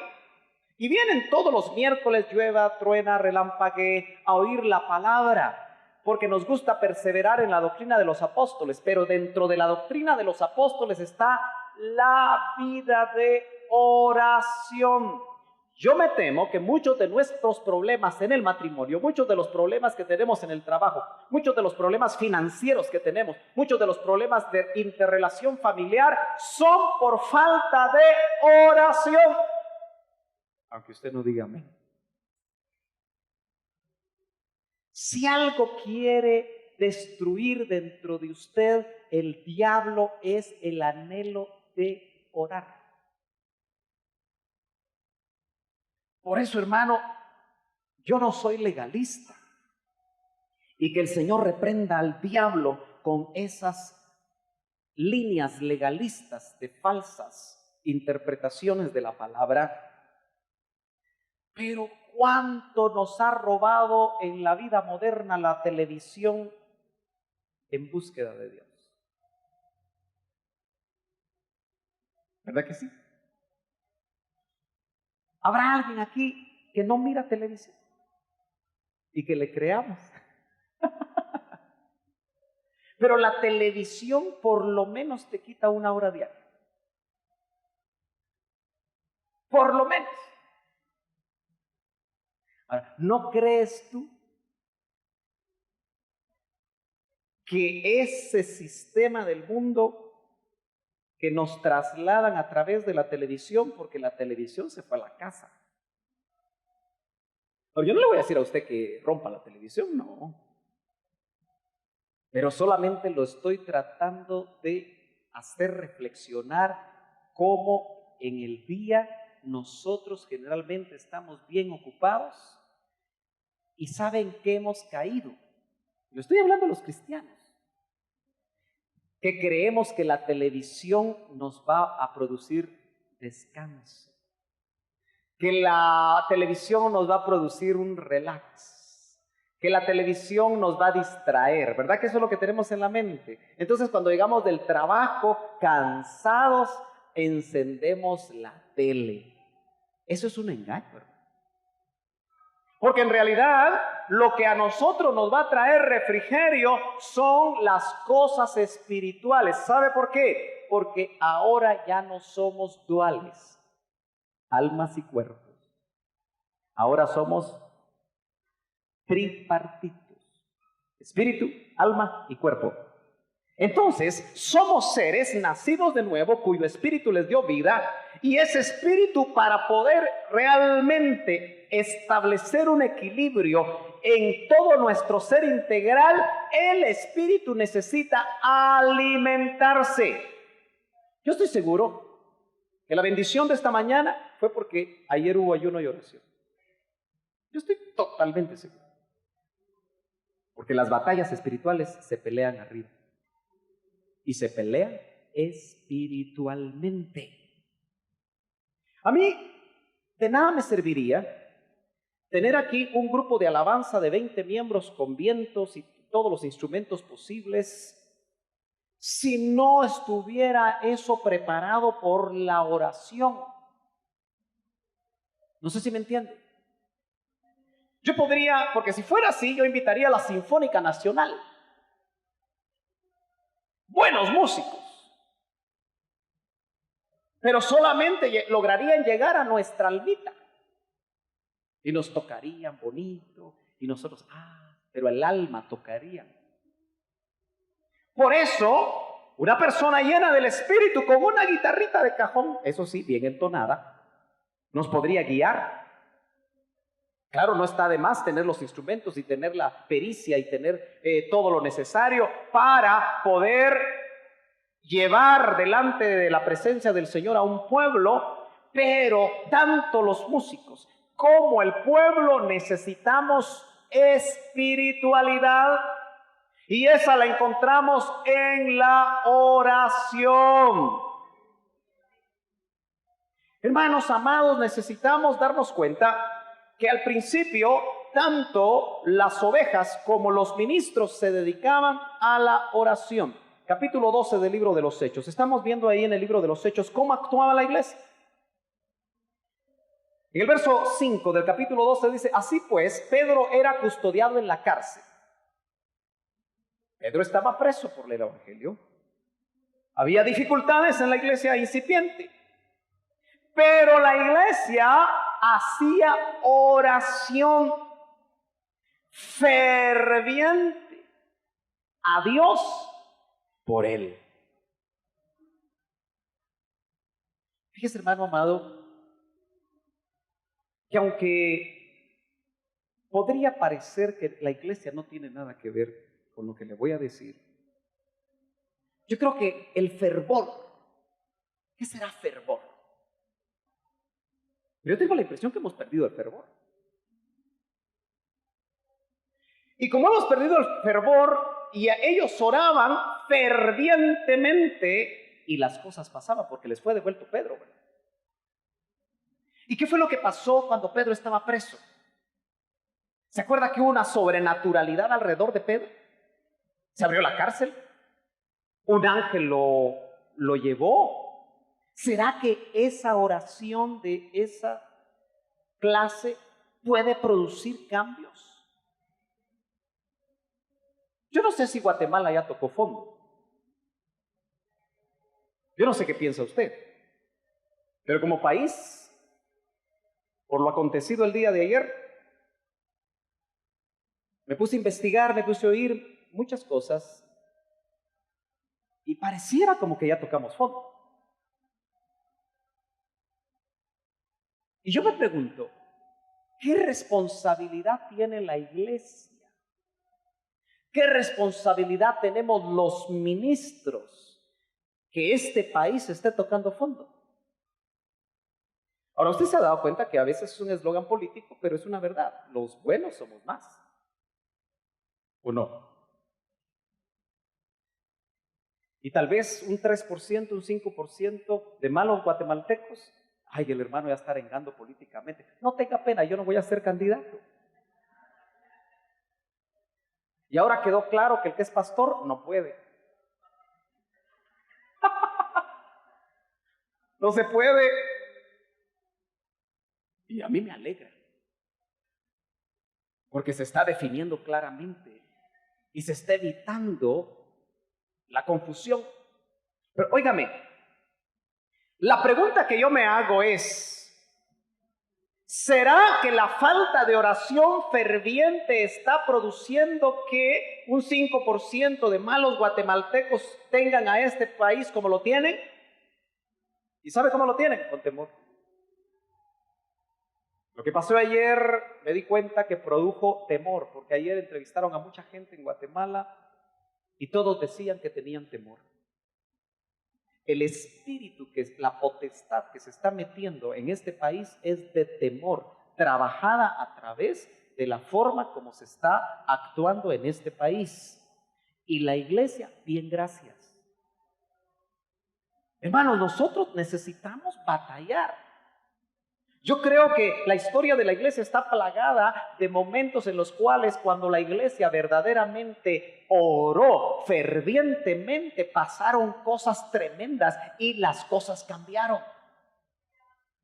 Y vienen todos los miércoles, llueva, truena, relampaguee, a oír la palabra, porque nos gusta perseverar en la doctrina de los apóstoles. Pero dentro de la doctrina de los apóstoles está la vida de oración. Yo me temo que muchos de nuestros problemas en el matrimonio, muchos de los problemas que tenemos en el trabajo, muchos de los problemas financieros que tenemos, muchos de los problemas de interrelación familiar son por falta de oración. Aunque usted no diga amén. Si algo quiere destruir dentro de usted, el diablo, es el anhelo de orar. Por eso, hermano, yo no soy legalista. Y que el Señor reprenda al diablo con esas líneas legalistas de falsas interpretaciones de la palabra. Pero ¿cuánto nos ha robado en la vida moderna la televisión en búsqueda de Dios? ¿Verdad que sí? ¿Habrá alguien aquí que no mira televisión y que le creamos? Pero la televisión por lo menos te quita 1 hora diaria. Por lo menos. Ahora, ¿no crees tú que ese sistema del mundo que nos trasladan a través de la televisión, porque la televisión se fue a la casa? Pero yo no le voy a decir a usted que rompa la televisión, no. Pero solamente lo estoy tratando de hacer reflexionar cómo en el día nosotros generalmente estamos bien ocupados. ¿Y saben qué hemos caído? Yo estoy hablando de los cristianos, que creemos que la televisión nos va a producir descanso, que la televisión nos va a producir un relax, que la televisión nos va a distraer, ¿verdad que eso es lo que tenemos en la mente? Entonces, cuando llegamos del trabajo cansados, encendemos la tele. Eso es un engaño, ¿verdad? Porque en realidad lo que a nosotros nos va a traer refrigerio son las cosas espirituales. ¿Sabe por qué? Porque ahora ya no somos duales, almas y cuerpos. Ahora somos tripartitos: espíritu, alma y cuerpo. Entonces, somos seres nacidos de nuevo cuyo espíritu les dio vida, y ese espíritu, para poder realmente establecer un equilibrio en todo nuestro ser integral, el espíritu necesita alimentarse. Yo estoy seguro que la bendición de esta mañana fue porque ayer hubo ayuno y oración. Yo estoy totalmente seguro. Porque las batallas espirituales se pelean arriba. Y se pelean espiritualmente. A mí de nada me serviría tener aquí un grupo de alabanza de 20 miembros con vientos y todos los instrumentos posibles si no estuviera eso preparado por la oración. No sé si me entienden. Yo podría, porque si fuera así, yo invitaría a la Sinfónica Nacional. Buenos músicos. Pero solamente lograrían llegar a nuestra almita. Y nos tocarían bonito. Y nosotros, pero el alma tocaría. Por eso, una persona llena del Espíritu con una guitarrita de cajón, eso sí, bien entonada, nos podría guiar. Claro, no está de más tener los instrumentos y tener la pericia y tener todo lo necesario para poder llevar delante de la presencia del Señor a un pueblo, pero tanto los músicos como el pueblo necesitamos espiritualidad, y esa la encontramos en la oración. Hermanos amados, necesitamos darnos cuenta que al principio tanto las ovejas como los ministros se dedicaban a la oración. Capítulo 12 del libro de los Hechos. Estamos viendo ahí en el libro de los Hechos cómo actuaba la iglesia. En el verso 5 del capítulo 12 dice: así pues, Pedro era custodiado en la cárcel. Pedro estaba preso por el evangelio. Había dificultades en la iglesia incipiente. Pero la iglesia hacía oración ferviente a Dios por él. Fíjese, hermano amado, que aunque podría parecer que la iglesia no tiene nada que ver con lo que le voy a decir, yo creo que el fervor, ¿qué será fervor? Pero yo tengo la impresión que hemos perdido el fervor. Y como hemos perdido el fervor, y ellos oraban fervientemente, y las cosas pasaban porque les fue devuelto Pedro, ¿verdad? ¿Y qué fue lo que pasó cuando Pedro estaba preso? ¿Se acuerda que hubo una sobrenaturalidad alrededor de Pedro? Se abrió la cárcel, un ángel lo llevó. ¿Será que esa oración de esa clase puede producir cambios? Yo no sé si Guatemala ya tocó fondo. Yo no sé qué piensa usted. Pero como país, por lo acontecido el día de ayer, me puse a investigar, me puse a oír muchas cosas y pareciera como que ya tocamos fondo. Y yo me pregunto, ¿qué responsabilidad tiene la iglesia? ¿Qué responsabilidad tenemos los ministros que este país esté tocando fondo? Ahora, usted se ha dado cuenta que a veces es un eslogan político, pero es una verdad. Los buenos somos más. ¿O no? Y tal vez un 3%, un 5% de malos guatemaltecos. Ay, el hermano ya está arengando políticamente. No tenga pena, yo no voy a ser candidato. Y ahora quedó claro que el que es pastor no puede. No se puede. Y a mí me alegra. Porque se está definiendo claramente y se está evitando la confusión. Pero óigame, la pregunta que yo me hago es, ¿Será que la falta de oración ferviente está produciendo que un 5% de malos guatemaltecos tengan a este país como lo tienen? ¿Y sabe cómo lo tienen? Con temor. Lo que pasó ayer me di cuenta que produjo temor, porque ayer entrevistaron a mucha gente en Guatemala y todos decían que tenían temor. El espíritu, que es la potestad que se está metiendo en este país, es de temor, trabajada a través de la forma como se está actuando en este país. Y la iglesia, bien, gracias. Hermanos, nosotros necesitamos batallar. Yo creo que la historia de la iglesia está plagada de momentos en los cuales, cuando la iglesia verdaderamente oró fervientemente, pasaron cosas tremendas y las cosas cambiaron.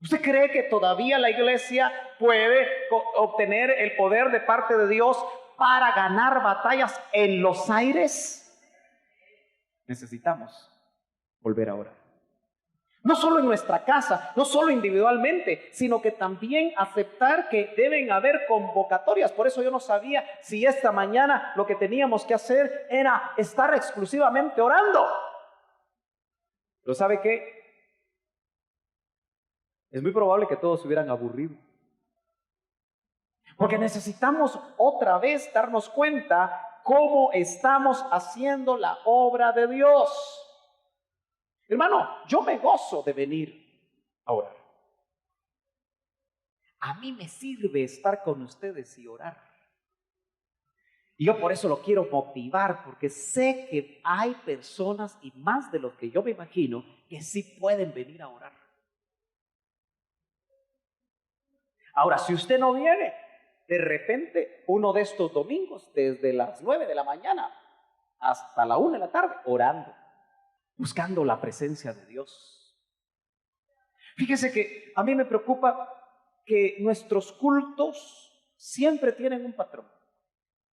¿Usted cree que todavía la iglesia puede obtener el poder de parte de Dios para ganar batallas en los aires? Necesitamos volver a orar. No solo en nuestra casa, no solo individualmente, sino que también aceptar que deben haber convocatorias. Por eso yo no sabía si esta mañana lo que teníamos que hacer era estar exclusivamente orando. Pero ¿sabe qué? Es muy probable que todos se hubieran aburrido. Porque necesitamos otra vez darnos cuenta cómo estamos haciendo la obra de Dios. Hermano, yo me gozo de venir a orar. A mí me sirve estar con ustedes y orar. Y yo por eso lo quiero motivar, porque sé que hay personas, y más de lo que yo me imagino, que sí pueden venir a orar. Ahora, si usted no viene, de repente, uno de estos domingos, desde las 9 de la mañana hasta la 1 de la tarde, orando, buscando la presencia de Dios. Fíjese que a mí me preocupa que nuestros cultos siempre tienen un patrón.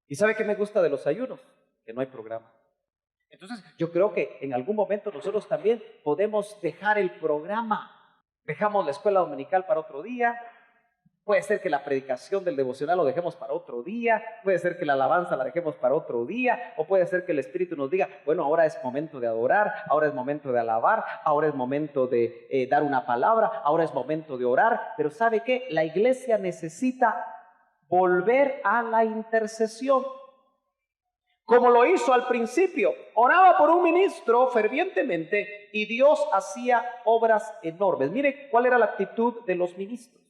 ¿Y sabe qué me gusta de los ayunos? Que no hay programa. Entonces yo creo que en algún momento nosotros también podemos dejar el programa. Dejamos la escuela dominical para otro día. Puede ser que la predicación del devocional lo dejemos para otro día, puede ser que la alabanza la dejemos para otro día, o puede ser que el Espíritu nos diga, bueno, ahora es momento de adorar, ahora es momento de alabar, ahora es momento de dar una palabra, ahora es momento de orar. Pero ¿sabe qué? La iglesia necesita volver a la intercesión, como lo hizo al principio. Oraba por un ministro fervientemente y Dios hacía obras enormes. Mire cuál era la actitud de los ministros.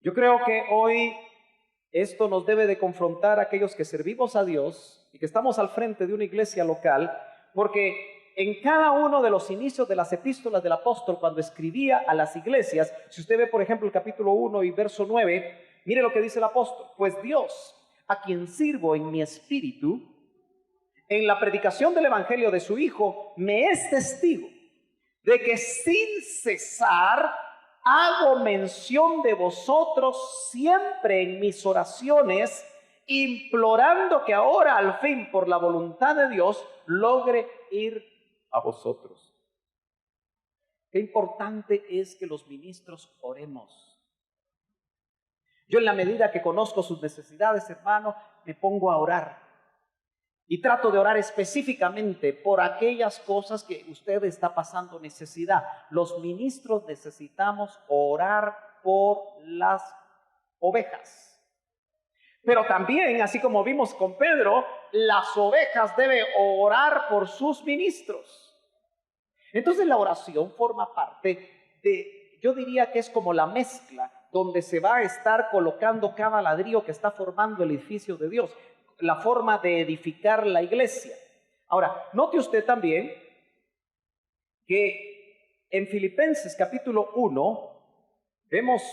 Yo creo que hoy esto nos debe de confrontar a aquellos que servimos a Dios y que estamos al frente de una iglesia local, porque en cada uno de los inicios de las epístolas del apóstol, cuando escribía a las iglesias, si usted ve por ejemplo el capítulo 1 y verso 9, mire lo que dice el apóstol: pues Dios, a quien sirvo en mi espíritu, en la predicación del evangelio de su Hijo, me es testigo de que sin cesar hago mención de vosotros siempre en mis oraciones, implorando que ahora al fin, por la voluntad de Dios, logre ir a vosotros. Qué importante es que los ministros oremos. Yo, en la medida que conozco sus necesidades, hermano, me pongo a orar. Y trato de orar específicamente por aquellas cosas que usted está pasando necesidad. Los ministros necesitamos orar por las ovejas. Pero también, así como vimos con Pedro, las ovejas deben orar por sus ministros. Entonces la oración forma parte de, yo diría que es como la mezcla donde se va a estar colocando cada ladrillo que está formando el edificio de Dios, la forma de edificar la iglesia. Ahora, note usted también que en Filipenses capítulo 1, vemos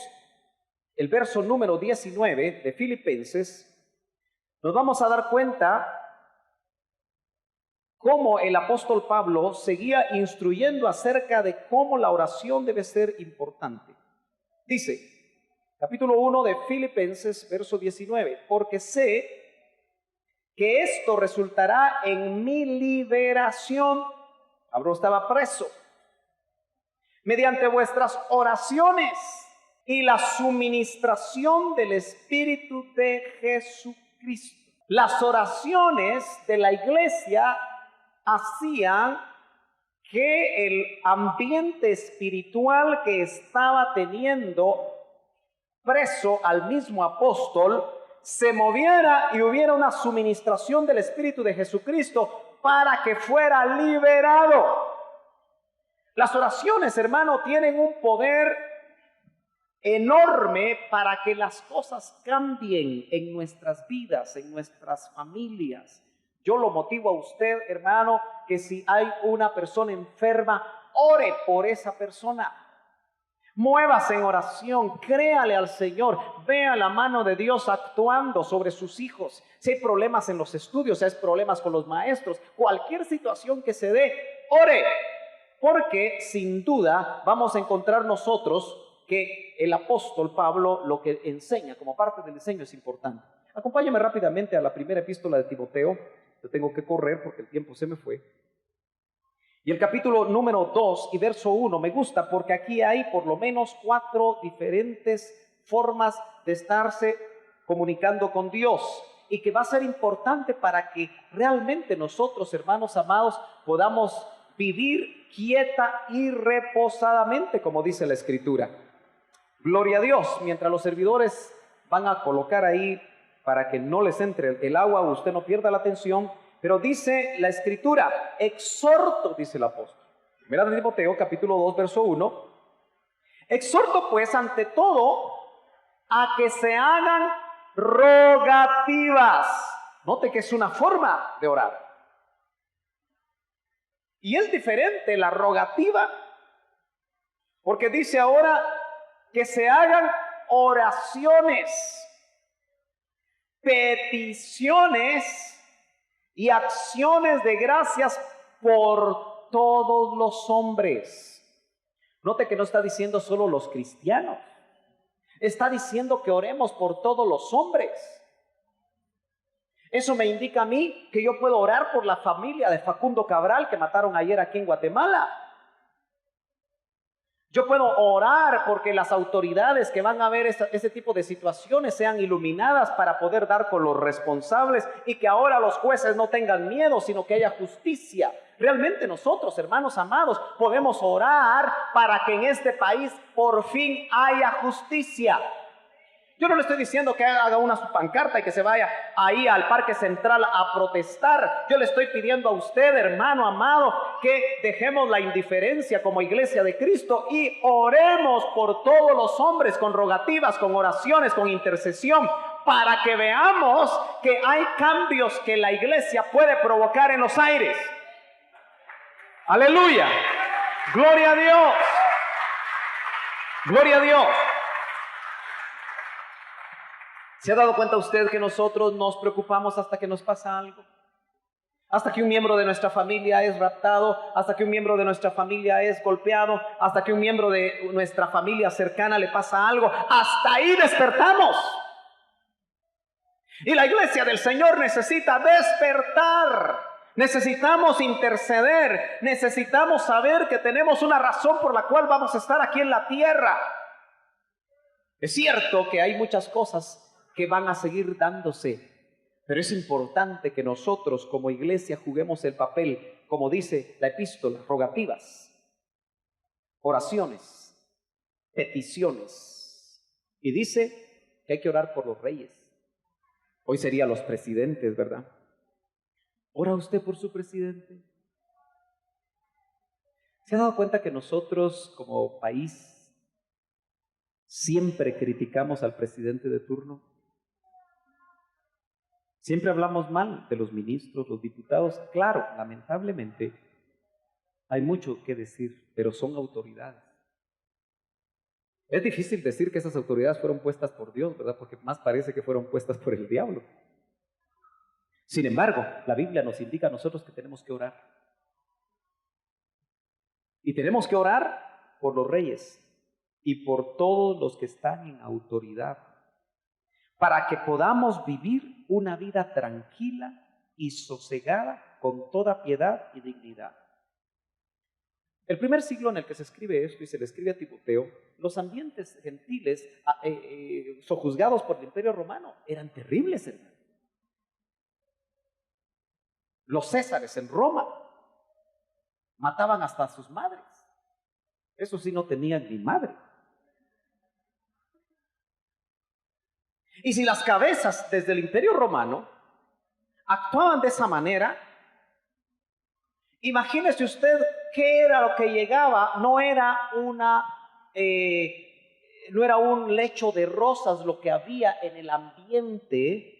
el verso número 19 de Filipenses, nos vamos a dar cuenta cómo el apóstol Pablo seguía instruyendo acerca de cómo la oración debe ser importante. Dice, capítulo 1 de Filipenses, verso 19, porque sé que esto resultará en mi liberación. Pablo estaba preso. Mediante vuestras oraciones y la suministración del Espíritu de Jesucristo. Las oraciones de la iglesia hacían que el ambiente espiritual que estaba teniendo preso al mismo apóstol se moviera y hubiera una suministración del Espíritu de Jesucristo para que fuera liberado. Las oraciones, hermano, tienen un poder enorme para que las cosas cambien en nuestras vidas, en nuestras familias. Yo lo motivo a usted, hermano, que si hay una persona enferma, ore por esa persona. Muévase en oración, créale al Señor, vea la mano de Dios actuando sobre sus hijos. Si hay problemas en los estudios, si hay problemas con los maestros, cualquier situación que se dé, ore. Porque sin duda vamos a encontrar nosotros que el apóstol Pablo lo que enseña como parte del diseño es importante. Acompáñame rápidamente a la primera epístola de Timoteo. Yo tengo que correr porque el tiempo se me fue. Y el capítulo número 2 y verso 1 me gusta porque aquí hay por lo menos 4 diferentes formas de estarse comunicando con Dios y que va a ser importante para que realmente nosotros, hermanos amados, podamos vivir quieta y reposadamente, como dice la Escritura. Gloria a Dios. Mientras los servidores van a colocar ahí para que no les entre el agua, usted no pierda la atención. Pero dice la Escritura, exhorto, dice el apóstol. Primera de Timoteo, capítulo 2, verso 1. Exhorto pues ante todo a que se hagan rogativas. Note que es una forma de orar. Y es diferente la rogativa, porque dice ahora que se hagan oraciones, peticiones y acciones de gracias por todos los hombres. Note que no está diciendo solo los cristianos, está diciendo que oremos por todos los hombres. Eso me indica a mí que yo puedo orar por la familia de Facundo Cabral que mataron ayer aquí en Guatemala. Yo puedo orar porque las autoridades que van a ver ese tipo de situaciones sean iluminadas para poder dar con los responsables y que ahora los jueces no tengan miedo, sino que haya justicia. Realmente nosotros, hermanos amados, podemos orar para que en este país por fin haya justicia. Yo no le estoy diciendo que haga una pancarta y que se vaya ahí al Parque Central a protestar. Yo le estoy pidiendo a usted, hermano amado, que dejemos la indiferencia como iglesia de Cristo y oremos por todos los hombres con rogativas, con oraciones, con intercesión, para que veamos que hay cambios que la iglesia puede provocar en los aires. Aleluya. Gloria a Dios. Gloria a Dios. ¿Se ha dado cuenta usted que nosotros nos preocupamos hasta que nos pasa algo? Hasta que un miembro de nuestra familia es raptado, hasta que un miembro de nuestra familia es golpeado, hasta que un miembro de nuestra familia cercana le pasa algo, hasta ahí despertamos. Y la iglesia del Señor necesita despertar. Necesitamos interceder, necesitamos saber que tenemos una razón por la cual vamos a estar aquí en la tierra. Es cierto que hay muchas cosas que van a seguir dándose, pero es importante que nosotros como iglesia juguemos el papel, como dice la epístola, rogativas, oraciones, peticiones. Y dice que hay que orar por los reyes. Hoy serían los presidentes, ¿verdad? ¿Ora usted por su presidente? ¿Se ha dado cuenta que nosotros como país siempre criticamos al presidente de turno? Siempre hablamos mal de los ministros, los diputados. Claro, lamentablemente hay mucho que decir, pero son autoridades. Es difícil decir que esas autoridades fueron puestas por Dios, ¿verdad? Porque más parece que fueron puestas por el diablo. Sin embargo, la Biblia nos indica a nosotros que tenemos que orar. Y tenemos que orar por los reyes y por todos los que están en autoridad, para que podamos vivir una vida tranquila y sosegada con toda piedad y dignidad. El primer siglo en el que se escribe esto y se le escribe a Timoteo los ambientes gentiles sojuzgados por el Imperio Romano eran terribles, hermano. Los césares en Roma mataban hasta a sus madres. Eso sí, no tenían ni madre. Y si las cabezas desde el Imperio Romano actuaban de esa manera, imagínese usted qué era lo que llegaba. No era un lecho de rosas lo que había en el ambiente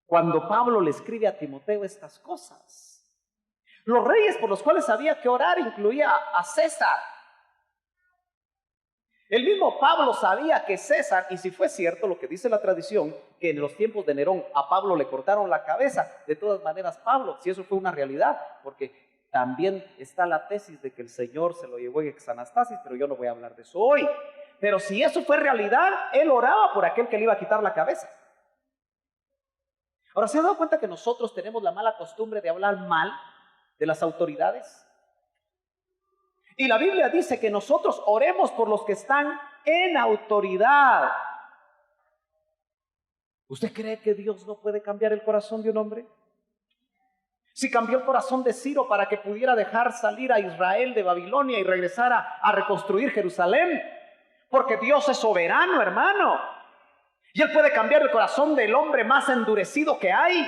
cuando Pablo le escribe a Timoteo estas cosas. Los reyes por los cuales había que orar incluía a César. El mismo Pablo sabía que César, y si fue cierto lo que dice la tradición, que en los tiempos de Nerón a Pablo le cortaron la cabeza, de todas maneras Pablo, si eso fue una realidad, porque también está la tesis de que el Señor se lo llevó en exanastasis, pero yo no voy a hablar de eso hoy. Pero si eso fue realidad, él oraba por aquel que le iba a quitar la cabeza. Ahora, ¿se han dado cuenta que nosotros tenemos la mala costumbre de hablar mal de las autoridades? Y la Biblia dice que nosotros oremos por los que están en autoridad. ¿Usted cree que Dios no puede cambiar el corazón de un hombre? Si cambió el corazón de Ciro para que pudiera dejar salir a Israel de Babilonia y regresar a reconstruir Jerusalén, porque Dios es soberano, hermano. Y Él puede cambiar el corazón del hombre más endurecido que hay.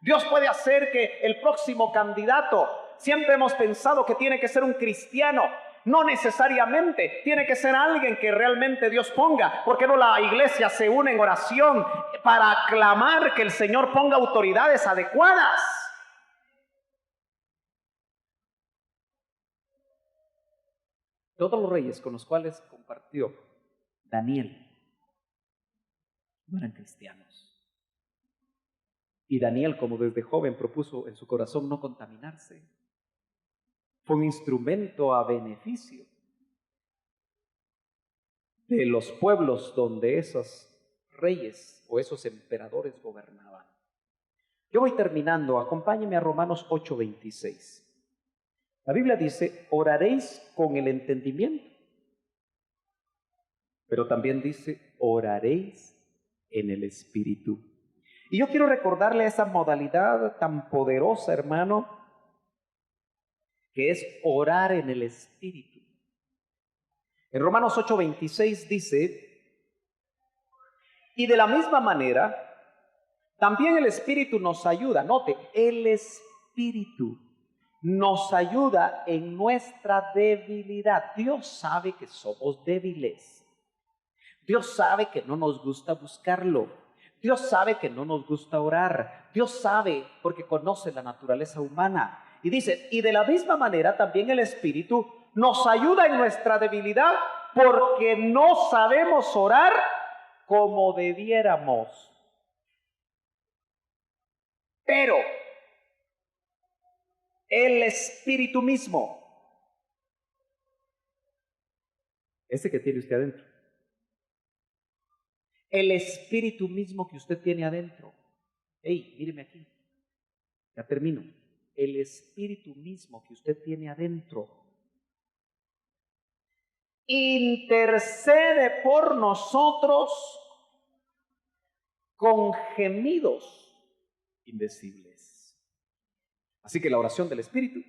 Dios puede hacer que el próximo candidato, siempre hemos pensado que tiene que ser un cristiano, no necesariamente, tiene que ser alguien que realmente Dios ponga. ¿Por qué no la iglesia se une en oración para clamar que el Señor ponga autoridades adecuadas? Todos los reyes con los cuales compartió Daniel no eran cristianos. Y Daniel, como desde joven propuso en su corazón no contaminarse, fue un instrumento a beneficio de los pueblos donde esos reyes o esos emperadores gobernaban. Yo voy terminando, acompáñeme a Romanos 8:26. La Biblia dice, oraréis con el entendimiento, pero también dice, oraréis en el Espíritu. Y yo quiero recordarle esa modalidad tan poderosa, hermano, que es orar en el Espíritu. En Romanos 8:26 dice, y de la misma manera, también el Espíritu nos ayuda. Note, el Espíritu nos ayuda en nuestra debilidad. Dios sabe que somos débiles. Dios sabe que no nos gusta buscarlo. Dios sabe que no nos gusta orar. Dios sabe porque conoce la naturaleza humana. Y dice, y de la misma manera también el Espíritu nos ayuda en nuestra debilidad porque no sabemos orar como debiéramos. Pero el Espíritu mismo, ese que tiene usted adentro, el Espíritu mismo que usted tiene adentro, míreme aquí, ya termino, el Espíritu mismo que usted tiene adentro, intercede por nosotros con gemidos indecibles. Así que la oración del Espíritu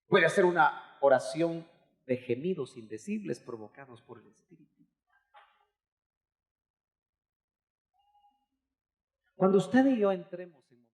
puede ser una oración de gemidos indecibles provocados por el Espíritu. Cuando usted y yo entremos